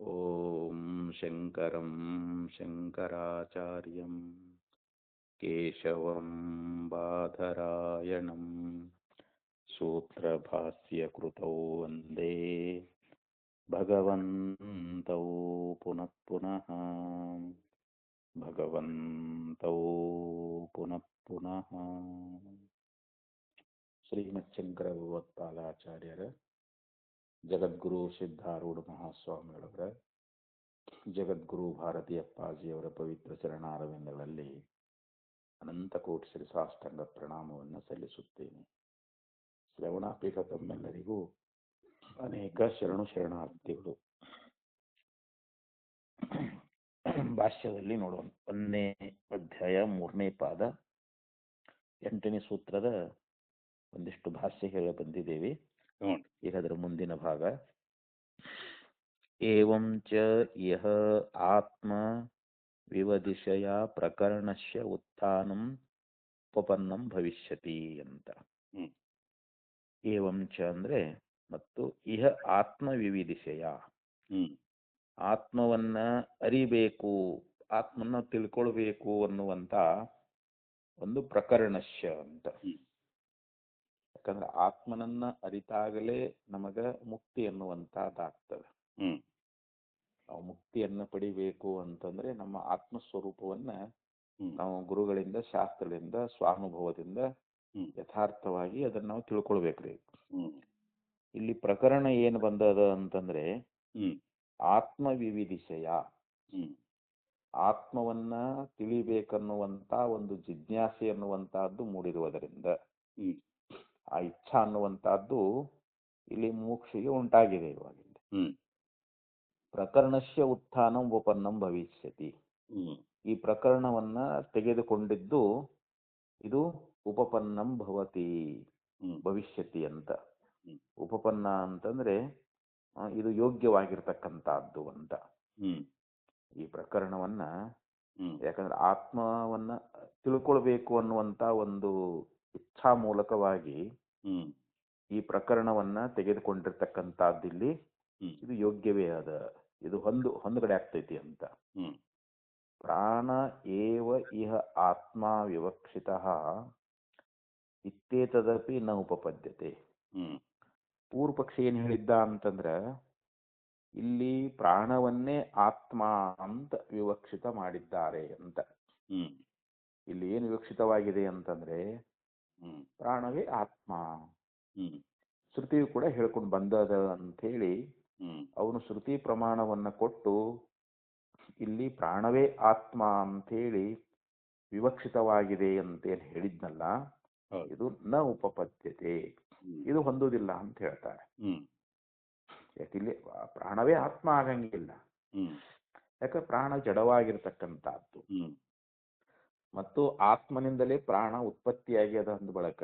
ಓಂ ಶಂಕರಂ ಶಂಕರಾಚಾರ್ಯಂ ಕೇಶವಂ ಬಾದರಾಯಣಂ ಸೂತ್ರಭಾಸ್ಯಕೃತೌ ವಂದೇ ಭಗವಂತೌ ಪುನಃ ಪುನಃ ಭಗವಂತೌ ಪುನಃ ಪುನಃ. ಶ್ರೀಮಚ್ಛಂಕರ ಭಗವತ್ಪಾದಾಚಾರ್ಯರ ಜಗದ್ಗುರು ಸಿದ್ಧಾರೂಢ ಮಹಾಸ್ವಾಮಿಗಳವರ ಜಗದ್ಗುರು ಭಾರತೀ ಅಪ್ಪಾಜಿಯವರ ಪವಿತ್ರ ಚರಣಾರವಿಂದಗಳಲ್ಲಿ ಅನಂತ ಕೋಟಿ ಶ್ರೀ ಸಾಷ್ಟಾಂಗ ಪ್ರಣಾಮವನ್ನು ಸಲ್ಲಿಸುತ್ತೇನೆ. ಶ್ರವಣಾಪೀಠ ತಮ್ಮೆಲ್ಲರಿಗೂ ಅನೇಕ ಶರಣಾರ್ಥಿಗಳು. ಭಾಷ್ಯದಲ್ಲಿ ನೋಡೋಣ. 1ನೇ ಅಧ್ಯಾಯ 3ನೇ ಪಾದ 8ನೇ ಸೂತ್ರದ ಒಂದಿಷ್ಟು ಭಾಷ್ಯ ಹೇಳ ಬಂದಿದ್ದೇವೆ. ಈಗ ಅದರ ಮುಂದಿನ ಭಾಗ. ಏವಂ ಚ ಯಹ ಆತ್ಮ ವಿವದಿಶಯ ಪ್ರಕರಣಸ್ಯ ಉತ್ಥಾನಂ ಉಪಪನ್ನಂ ಭವಿಷ್ಯತಿ ಅಂತ. ಏವಂ ಚ ಅಂದ್ರೆ ಮತ್ತು ಇಹ ಆತ್ಮ ವಿವಿದಿಶಯ, ಆತ್ಮವನ್ನ ಅರಿಬೇಕು, ಆತ್ಮನ ತಿಳ್ಕೊಳ್ಬೇಕು ಅನ್ನುವಂತ ಒಂದು ಪ್ರಕರಣಸ್ಯ ಅಂತ. ಯಾಕಂದ್ರೆ ಆತ್ಮನನ್ನ ಅರಿತಾಗಲೇ ನಮಗ ಮುಕ್ತಿ ಅನ್ನುವಂತಹದ್ದಾಗ್ತದೆ. ನಾವು ಮುಕ್ತಿಯನ್ನ ಪಡಿಬೇಕು ಅಂತಂದ್ರೆ ನಮ್ಮ ಆತ್ಮಸ್ವರೂಪವನ್ನ ನಾವು ಗುರುಗಳಿಂದ, ಶಾಸ್ತ್ರದಿಂದ, ಸ್ವಾನುಭವದಿಂದ ಯಥಾರ್ಥವಾಗಿ ಅದನ್ನ ನಾವು ತಿಳ್ಕೊಳ್ಬೇಕ್ರಿ. ಇಲ್ಲಿ ಪ್ರಕರಣ ಏನು ಬಂದದ ಅಂತಂದ್ರೆ ಆತ್ಮ ವಿವಿಧಿಶಯ, ಆತ್ಮವನ್ನ ತಿಳಿಬೇಕನ್ನುವಂತ ಒಂದು ಜಿಜ್ಞಾಸೆ ಅನ್ನುವಂತಹದ್ದು ಮೂಡಿರುವುದರಿಂದ ಆ ಇಚ್ಛಾ ಅನ್ನುವಂತಹದ್ದು ಇಲ್ಲಿ ಮೋಕ್ಷಿಗೆ ಉಂಟಾಗಿದೆ. ಇವಾಗ ಪ್ರಕರಣಸ್ಯ ಉತ್ಥಾನಂ ಉಪಪನ್ನಂ ಭವಿಷ್ಯತಿ, ಈ ಪ್ರಕರಣವನ್ನ ತೆಗೆದುಕೊಂಡಿದ್ದು ಇದು ಉಪಪನ್ನಂ ಭವತಿ ಭವಿಷ್ಯತಿ ಅಂತ. ಉಪಪನ್ನ ಅಂತಂದ್ರೆ ಇದು ಯೋಗ್ಯವಾಗಿರ್ತಕ್ಕಂಥದ್ದು ಅಂತ. ಈ ಪ್ರಕರಣವನ್ನ ಯಾಕಂದ್ರೆ ಆತ್ಮವನ್ನ ತಿಳ್ಕೊಳ್ಬೇಕು ಅನ್ನುವಂತ ಒಂದು ಇಚ್ಛಾ ಮೂಲಕವಾಗಿ ಈ ಪ್ರಕರಣವನ್ನ ತೆಗೆದುಕೊಂಡಿರ್ತಕ್ಕಂಥದ್ದಿಲ್ಲಿ ಇದು ಯೋಗ್ಯವೇ ಅದ, ಇದು ಹೊಂದುಗಡೆ ಆಗ್ತೈತಿ ಅಂತ. ಪ್ರಾಣ ಏವ ಇಹ ಆತ್ಮ ವಿವಕ್ಷಿತಃ ಇತ್ಯೇತದಪಿ ನ ಉಪಪದ್ಯತೆ. ಪೂರ್ವ ಪಕ್ಷಿ ಏನ್ ಹೇಳಿದ್ದ ಅಂತಂದ್ರ ಇಲ್ಲಿ ಪ್ರಾಣವನ್ನೇ ಆತ್ಮ ಅಂತ ವಿವಕ್ಷಿತ ಮಾಡಿದ್ದಾರೆ ಅಂತ. ಇಲ್ಲಿ ಏನು ವಿವಕ್ಷಿತವಾಗಿದೆ ಅಂತಂದ್ರೆ ಪ್ರಾಣವೇ ಆತ್ಮ. ಶ್ರುತಿಯು ಕೂಡ ಹೇಳ್ಕೊಂಡು ಬಂದದ ಅಂತ ಹೇಳಿ ಅವನು ಶ್ರುತಿ ಪ್ರಮಾಣವನ್ನ ಕೊಟ್ಟು ಇಲ್ಲಿ ಪ್ರಾಣವೇ ಆತ್ಮ ಅಂತೇಳಿ ವಿವಕ್ಷಿತವಾಗಿದೆ ಅಂತೇನು ಹೇಳಿದ್ನಲ್ಲ, ಇದು ನ ಉಪಪದ್ಯತೆ, ಇದು ಹೊಂದುವುದಿಲ್ಲ ಅಂತ ಹೇಳ್ತಾರೆ. ಯಾಕಿಲ್ಲಿ ಪ್ರಾಣವೇ ಆತ್ಮ ಆಗಂಗಿಲ್ಲ. ಯಾಕೆ? ಪ್ರಾಣ ಜಡವಾಗಿರ್ತಕ್ಕಂಥದ್ದು ಮತ್ತು ಆತ್ಮನಿಂದಲೇ ಪ್ರಾಣ ಉತ್ಪತ್ತಿಯಾಗಿ ಅದ ಅಂದ ಬಳಕ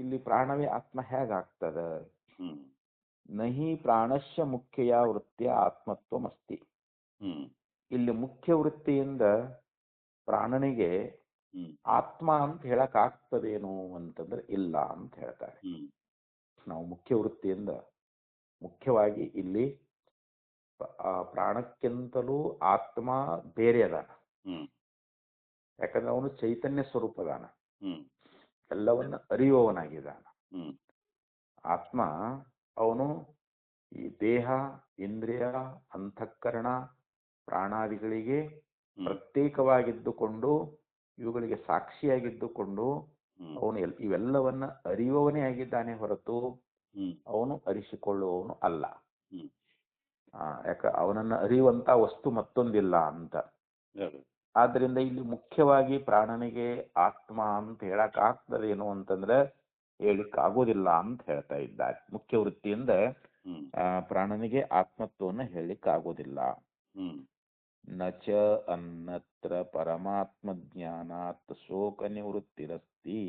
ಇಲ್ಲಿ ಪ್ರಾಣವೇ ಆತ್ಮ ಹೇಗಾಗ್ತದ? ನಹಿ ಪ್ರಾಣಸ್ಯ ಮುಖ್ಯ ವೃತ್ತಿಯ ಆತ್ಮತ್ವಮಸ್ತಿ. ಇಲ್ಲಿ ಮುಖ್ಯ ವೃತ್ತಿಯಿಂದ ಪ್ರಾಣನಿಗೆ ಆತ್ಮ ಅಂತ ಹೇಳಕ್ ಆಗ್ತದೇನು ಅಂತಂದ್ರೆ ಇಲ್ಲ ಅಂತ ಹೇಳ್ತಾರೆ. ನಾವು ಮುಖ್ಯ ವೃತ್ತಿಯಿಂದ ಮುಖ್ಯವಾಗಿ ಇಲ್ಲಿ ಪ್ರಾಣಕ್ಕಿಂತಲೂ ಆತ್ಮ ಬೇರೆ ಅದಾನ. ಯಾಕಂದ್ರೆ ಅವನು ಚೈತನ್ಯ ಸ್ವರೂಪದಾನ, ಎಲ್ಲವನ್ನ ಅರಿಯುವವನಾಗಿದ್ದಾನ. ಆತ್ಮ ಅವನು ಈ ದೇಹ, ಇಂದ್ರಿಯ, ಅಂತಃಕರಣ, ಪ್ರಾಣಾದಿಗಳಿಗೆ ಪ್ರತ್ಯೇಕವಾಗಿದ್ದುಕೊಂಡು ಇವುಗಳಿಗೆ ಸಾಕ್ಷಿಯಾಗಿದ್ದುಕೊಂಡು ಅವನು ಇವೆಲ್ಲವನ್ನ ಅರಿಯುವವನೇ ಆಗಿದ್ದಾನೆ ಹೊರತು ಅವನು ಅರಿಸಿಕೊಳ್ಳುವವನು ಅಲ್ಲ. ಯಾಕ? ಅವನನ್ನ ಅರಿಯುವಂತ ವಸ್ತು ಮತ್ತೊಂದಿಲ್ಲ ಅಂತ. ಆದ್ರಿಂದ ಇಲ್ಲಿ ಮುಖ್ಯವಾಗಿ ಪ್ರಾಣನಿಗೆ ಆತ್ಮ ಅಂತ ಹೇಳಕ್ ಆಗ್ತದೇನು ಅಂತಂದ್ರೆ ಹೇಳಿಕ್ ಆಗೋದಿಲ್ಲ ಅಂತ ಹೇಳ್ತಾ ಇದ್ದಾರೆ. ಮುಖ್ಯ ವೃತ್ತಿಯಿಂದ ಪ್ರಾಣನಿಗೆ ಆತ್ಮತ್ವವನ್ನು ಹೇಳಲಿಕ್ಕೆ ಆಗೋದಿಲ್ಲ. ನಚ ಅನ್ನತ್ರ ಪರಮಾತ್ಮ ಜ್ಞಾನಾತ್ ಶೋಕ ನಿವೃತ್ತಿರಸ್ತಿ.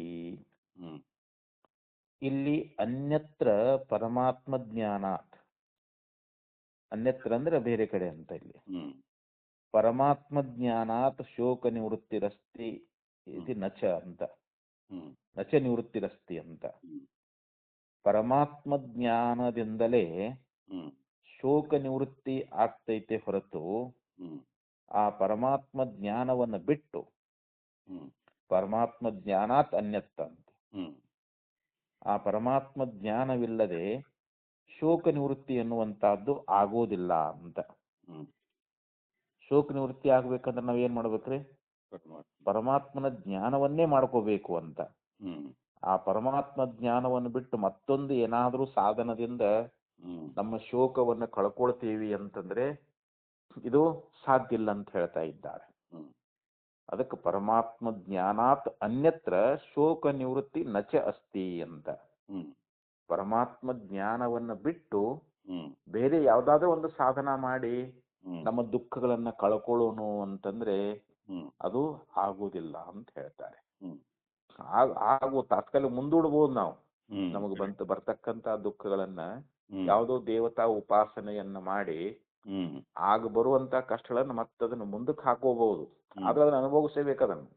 ಇಲ್ಲಿ ಅನ್ಯತ್ರ ಪರಮಾತ್ಮ ಜ್ಞಾನಾತ್, ಅನ್ಯತ್ರ ಅಂದ್ರೆ ಬೇರೆ ಕಡೆ ಅಂತ. ಇಲ್ಲಿ ಪರಮಾತ್ಮ ಜ್ಞಾನಾತ್ ಶೋಕ ನಿವೃತ್ತಿರಸ್ತಿ ಇದು ನಚ ಅಂತ, ನಚ ನಿವೃತ್ತಿರಸ್ತಿ ಅಂತ. ಪರಮಾತ್ಮ ಜ್ಞಾನದಿಂದಲೇ ಶೋಕ ನಿವೃತ್ತಿ ಆಗ್ತೈತೆ ಹೊರತು ಆ ಪರಮಾತ್ಮ ಜ್ಞಾನವನ್ನು ಬಿಟ್ಟು ಪರಮಾತ್ಮ ಜ್ಞಾನಾತ್ ಅನ್ಯತ್ತ ಅಂತ. ಆ ಪರಮಾತ್ಮ ಜ್ಞಾನವಿಲ್ಲದೆ ಶೋಕ ನಿವೃತ್ತಿ ಎನ್ನುವಂತಹದ್ದು ಆಗೋದಿಲ್ಲ ಅಂತ. ಶೋಕ ನಿವೃತ್ತಿ ಆಗ್ಬೇಕಂದ್ರೆ ನಾವೇನ್ ಮಾಡ್ಬೇಕ್ರಿ? ಪರಮಾತ್ಮನ ಜ್ಞಾನವನ್ನೇ ಮಾಡ್ಕೋಬೇಕು ಅಂತ. ಆ ಪರಮಾತ್ಮ ಜ್ಞಾನವನ್ನು ಬಿಟ್ಟು ಮತ್ತೊಂದು ಏನಾದ್ರೂ ಸಾಧನದಿಂದ ನಮ್ಮ ಶೋಕವನ್ನು ಕಳ್ಕೊಳ್ತೀವಿ ಅಂತಂದ್ರೆ ಇದು ಸಾಧ್ಯ ಇಲ್ಲ ಅಂತ ಹೇಳ್ತಾ ಇದ್ದಾರೆ. ಅದಕ್ಕೆ ಪರಮಾತ್ಮ ಜ್ಞಾನಾತ್ ಅನ್ಯತ್ರ ಶೋಕ ನಿವೃತ್ತಿ ನಚ ಅಸ್ತಿ ಅಂತ. ಪರಮಾತ್ಮ ಜ್ಞಾನವನ್ನು ಬಿಟ್ಟು ಬೇರೆ ಯಾವ್ದಾದ್ರೂ ಒಂದು ಸಾಧನ ಮಾಡಿ ನಮ್ಮ ದುಃಖಗಳನ್ನ ಕಳ್ಕೊಳ್ಳೋಣ ಅಂತಂದ್ರೆ ಅದು ಆಗುವುದಿಲ್ಲ ಅಂತ ಹೇಳ್ತಾರೆ. ಹಾಗೂ ತಾತ್ಕಾಲಿಕ ಮುಂದೂಡ್ಬೋದು ನಾವು. ನಮಗೆ ಬರ್ತಕ್ಕಂತ ದುಃಖಗಳನ್ನ ಯಾವುದೋ ದೇವತಾ ಉಪಾಸನೆಯನ್ನ ಮಾಡಿ ಆಗ ಬರುವಂತ ಕಷ್ಟಗಳನ್ನ ಮತ್ತದನ್ನು ಮುಂದಕ್ಕೆ ಹಾಕೋಬಹುದು. ಆದ್ರೆ ಅದನ್ನ ಅನುಭವಿಸಬೇಕದನ್ನು.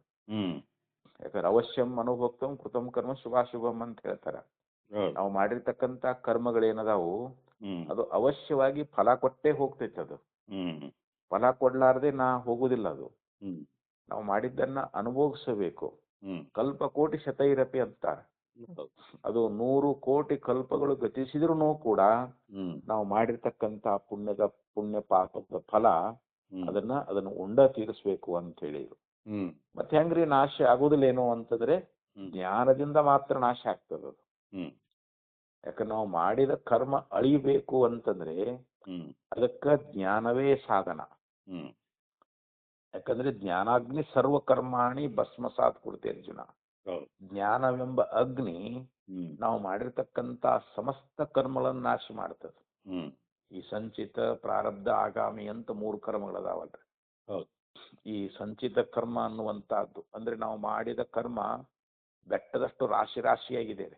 ಯಾಕಂದ್ರೆ ಅವಶ್ಯಂ ಅನುಭೋಕ್ತಂ ಕೃತಂ ಕರ್ಮ ಶುಭಾಶುಭಂ ಅಂತ ಹೇಳ್ತಾರ. ನಾವು ಮಾಡಿರ್ತಕ್ಕಂತ ಕರ್ಮಗಳೇನದಾವು ಅದು ಅವಶ್ಯವಾಗಿ ಫಲ ಕೊಟ್ಟೇ ಹೋಗ್ತೈತೆ. ಅದು ಫಲ ಕೊಡ್ಲಾರ್ದೆ ಹೋಗುದಿಲ್ಲ. ಅದು ನಾವು ಮಾಡಿದ್ದನ್ನ ಅನುಭವಿಸಬೇಕು. ಕಲ್ಪ ಕೋಟಿ ಶತೈರಪಿ ಅಂತ. ಅದು 100 ಕೋಟಿ ಕಲ್ಪಗಳು ಗತಿಸಿದ್ರು ಕೂಡ ನಾವು ಮಾಡಿರ್ತಕ್ಕಂತ ಪುಣ್ಯ ಪಾಪದ ಫಲ ಅದನ್ನ ಉಂಡ ತೀರಿಸ್ಬೇಕು ಅಂತ ಹೇಳಿದ್ರು. ಮತ್ತೆ ಹೆಂಗ್ರಿ ನಾಶ ಆಗುದಿಲ್ಲೇನೋ ಅಂತಂದ್ರೆ ಜ್ಞಾನದಿಂದ ಮಾತ್ರ ನಾಶ ಆಗ್ತದ ಅದು. ಯಾಕಂದ್ರೆ ನಾವು ಮಾಡಿದ ಕರ್ಮ ಅಳಿಬೇಕು ಅಂತಂದ್ರೆ ಅದಕ್ಕ ಜ್ಞಾನವೇ ಸಾಧನ. ಯಾಕಂದ್ರೆ ಜ್ಞಾನಾಗ್ನಿ ಸರ್ವ ಕರ್ಮಾಣಿ ಭಸ್ಮಸಾತ್ ಕುರುತೆ ಅರ್ಜುನ. ಜ್ಞಾನವೆಂಬ ಅಗ್ನಿ ನಾವು ಮಾಡಿರ್ತಕ್ಕಂತ ಸಮಸ್ತ ಕರ್ಮಗಳನ್ನು ನಾಶ ಮಾಡ್ತದೆ. ಈ ಸಂಚಿತ, ಪ್ರಾರಬ್ಧ, ಆಗಾಮಿ ಅಂತ 3 ಕರ್ಮಗಳದಾವಲ್ರಿ. ಈ ಸಂಚಿತ ಕರ್ಮ ಅನ್ನುವಂತಹದ್ದು ಅಂದ್ರೆ ನಾವು ಮಾಡಿದ ಕರ್ಮ ಬೆಟ್ಟದಷ್ಟು ರಾಶಿಯಾಗಿದೆ.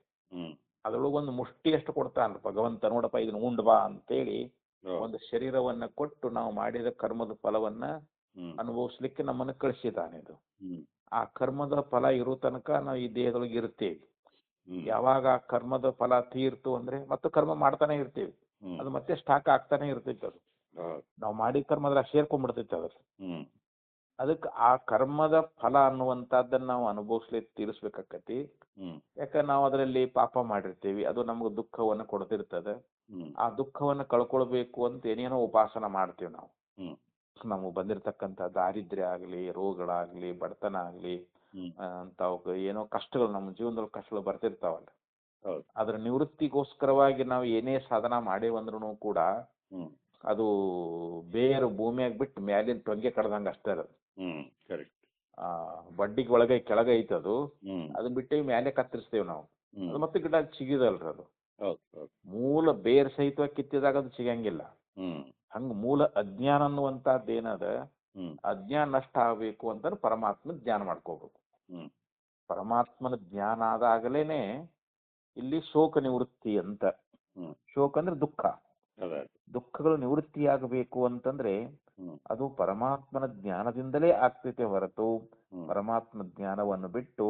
ಅದ್ರೊಳಗೆ ಒಂದು ಮುಷ್ಟಿಯಷ್ಟು ಕೊಡ್ತಾನ ಭಗವಂತ. ನೋಡಪ್ಪ ಇದನ್ನ ಉಂಡ್ ಬಾ ಅಂತೇಳಿ ಒಂದು ಶರೀರವನ್ನ ಕೊಟ್ಟು ನಾವು ಮಾಡಿದ ಕರ್ಮದ ಫಲವನ್ನ ಅನುಭವಿಸ್ಲಿಕ್ಕೆ ನಮ್ಮನ್ನ ಕಳಿಸಿದ್ದಾನೆ. ಇದು ಆ ಕರ್ಮದ ಫಲ ಇರೋ ತನಕ ನಾವು ಈ ದೇಹದೊಳಗೆ ಇರ್ತೇವೆ. ಯಾವಾಗ ಆ ಕರ್ಮದ ಫಲ ತೀರ್ತು ಅಂದ್ರೆ ಮತ್ತೆ ಕರ್ಮ ಮಾಡ್ತಾನೆ ಇರ್ತೇವೆ. ಅದು ಮತ್ತೆ ಸ್ಟಾಕ್ ಆಗ್ತಾನೆ ಇರ್ತೈತೆ. ಅದು ನಾವು ಮಾಡಿ ಕರ್ಮದ್ರ ಸೇರ್ಕೊಂಡ್ಬಿಡ್ತೈತೆ ಅದ್ರ. ಅದಕ್ಕೆ ಆ ಕರ್ಮದ ಫಲ ಅನ್ನುವಂತಹದ್ದನ್ನ ನಾವು ಅನುಭವಿಸ್ಲಿಕ್ಕೆ ತೀರಿಸ್ಬೇಕಾಕತಿ. ಯಾಕಂದ್ರೆ ನಾವು ಅದರಲ್ಲಿ ಪಾಪ ಮಾಡಿರ್ತೀವಿ. ಅದು ನಮ್ಗೆ ದುಃಖವನ್ನು ಕೊಡ್ತಿರ್ತದೆ. ಆ ದುಃಖವನ್ನು ಕಳ್ಕೊಳ್ಬೇಕು ಅಂತ ಏನೇನೋ ಉಪಾಸನ ಮಾಡ್ತೀವಿ ನಾವು. ನಮಗೆ ಬಂದಿರತಕ್ಕಂತ ದಾರಿದ್ರ್ಯ ಆಗ್ಲಿ, ರೋಗಗಳಾಗ್ಲಿ, ಬಡತನ ಆಗ್ಲಿ, ಅಂತ ಏನೋ ಕಷ್ಟಗಳು ನಮ್ಮ ಜೀವನದಲ್ಲಿ ಕಷ್ಟಗಳು ಬರ್ತಿರ್ತಾವಲ್ಲ. ಅದ್ರ ನಿವೃತ್ತಿಗೋಸ್ಕರವಾಗಿ ನಾವು ಏನೇ ಸಾಧನ ಮಾಡೇವಂದ್ರೂ ಕೂಡ ಅದು ಬೇರೆ ಭೂಮಿಯಾಗ ಬಿಟ್ಟು ಮ್ಯಾಲಿನ ಟೊಂಗೆ ಕಡ್ದಂಗ ಅಷ್ಟೇ ಅದು. ಬಡ್ಡಿಗೆ ಒಳಗೆ ಕೆಳಗೆ ಐತದು. ಅದನ್ನ ಬಿಟ್ಟು ಮೇಲೆ ಕತ್ತರಿಸ್ತೇವೆ ನಾವು. ಅದು ಮತ್ತೆ ಗಿಡ ಚಿಗಿದಲ್ರಿ. ಅದು ಮೂಲ ಬೇರ್ ಸಹಿತವಾಗಿ ಕಿತ್ತಿದಾಗ ಅದು ಸಿಗಂಗಿಲ್ಲ. ಹಂಗ ಮೂಲ ಅಜ್ಞಾನ ಅನ್ನುವಂತಹದ್ದು ಏನದ, ಅಜ್ಞಾನ ನಷ್ಟ ಆಗ್ಬೇಕು ಅಂತಂದ್ರೆ ಪರಮಾತ್ಮ ಜ್ಞಾನ ಮಾಡ್ಕೋಬೇಕು. ಪರಮಾತ್ಮನ ಜ್ಞಾನ ಆದಾಗಲೇನೆ ಇಲ್ಲಿ ಶೋಕ ನಿವೃತ್ತಿ ಅಂತ. ಶೋಕ ಅಂದ್ರೆ ದುಃಖ. ದುಃಖಗಳು ನಿವೃತ್ತಿಯಾಗಬೇಕು ಅಂತಂದ್ರೆ ಅದು ಪರಮಾತ್ಮನ ಜ್ಞಾನದಿಂದಲೇ ಆಗ್ತೈತೆ ಹೊರತು ಪರಮಾತ್ಮ ಜ್ಞಾನವನ್ನು ಬಿಟ್ಟು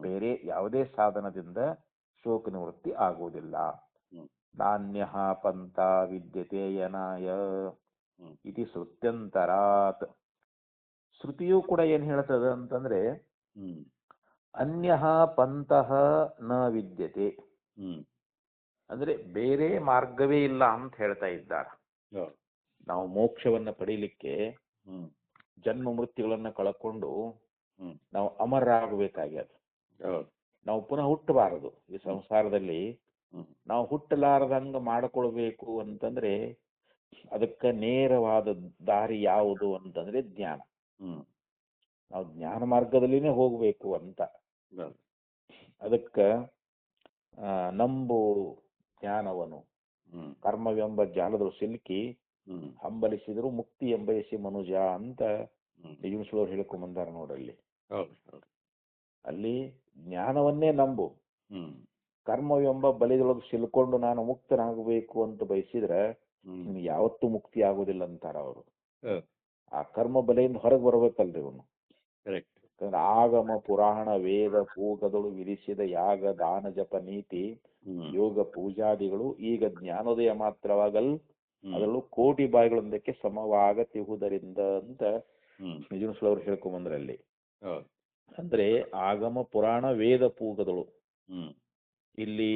ಬೇರೆ ಯಾವುದೇ ಸಾಧನದಿಂದ ಶೋಕ ನಿವೃತ್ತಿ ಆಗುವುದಿಲ್ಲ. ನಾನ್ಯಃ ಪಂಥ ವಿದ್ಯತೆ ಯನಾಯ ಇತಿ ಶ್ರುತ್ಯಂತರಾತ್. ಶ್ರುತಿಯೂ ಕೂಡ ಏನ್ ಹೇಳ್ತದ ಅಂತಂದ್ರೆ ಅನ್ಯಃ ಪಂಥಃ ನ ವಿದ್ಯತೆ ಅಂದ್ರೆ ಬೇರೆ ಮಾರ್ಗವೇ ಇಲ್ಲ ಅಂತ ಹೇಳ್ತಾ ಇದ್ದಾರೆ. ನಾವು ಮೋಕ್ಷವನ್ನ ಪಡೀಲಿಕ್ಕೆ ಜನ್ಮ ಮೃತ್ಯುಗಳನ್ನ ಕಳ್ಕೊಂಡು ನಾವು ಅಮರರಾಗಬೇಕಾಗ್ಯದ. ನಾವು ಪುನಃ ಹುಟ್ಟಬಾರದು ಈ ಸಂಸಾರದಲ್ಲಿ. ನಾವು ಹುಟ್ಟಲಾರದಂಗ ಮಾಡಿಕೊಳ್ಬೇಕು ಅಂತಂದ್ರೆ ಅದಕ್ಕೆ ನೇರವಾದ ದಾರಿ ಯಾವುದು ಅಂತಂದ್ರೆ ಜ್ಞಾನ. ನಾವು ಜ್ಞಾನ ಮಾರ್ಗದಲ್ಲಿನೇ ಹೋಗ್ಬೇಕು ಅಂತ. ಅದಕ್ಕ ನಂಬು ಜ್ಞಾನವನು ಕರ್ಮವೆಂಬ ಜಾಲದಲ್ಲಿ ಸಿಲುಕಿ ಹಂಬಲಿಸಿದ್ರು ಮುಕ್ತಿ ಎಂಬಯಸಿ ಮನುಜ ಅಂತ ನಿಜಮುಸ್ಲವ್ರು ಹೇಳ್ಕೊಂಡ್ ಬಂದಾರ ನೋಡ್ರಲ್ಲಿ. ಅಲ್ಲಿ ಜ್ಞಾನವನ್ನೇ ನಂಬು. ಕರ್ಮವೆಂಬ ಬಲಿದೊಳಗೆ ಸಿಲ್ಕೊಂಡು ನಾನು ಮುಕ್ತನಾಗಬೇಕು ಅಂತ ಬಯಸಿದ್ರೆ ನಿಮ್ಗೆ ಯಾವತ್ತೂ ಮುಕ್ತಿ ಆಗುದಿಲ್ಲ ಅಂತಾರ ಅವರು. ಆ ಕರ್ಮ ಬಲೆಯಿಂದ ಹೊರಗೆ ಬರ್ಬೇಕಲ್ರಿ ಅವನು. ಆಗಮ ಪುರಾಣ ವೇದ ಪೂಗದಳು ವಿಧಿಸಿದ ಯಾಗ ದಾನ ಜಪ ನೀತಿ ಯೋಗ ಪೂಜಾದಿಗಳು ಈಗ ಜ್ಞಾನೋದಯ ಮಾತ್ರವಾಗಲ್ ಅದರಲ್ಲೂ ಕೋಟಿ ಬಾಯಿಗಳೊಂದಕ್ಕೆ ಸಮವಾಗತಿಹುದರಿಂದ ಅಂತ ನಿಜುಣಸ್ಲವರು ಹೇಳ್ಕೊಂಬಂದ್ರಲ್ಲಿ. ಅಂದ್ರೆ ಆಗಮ ಪುರಾಣ ವೇದ ಪೂಗದಳು ಇಲ್ಲಿ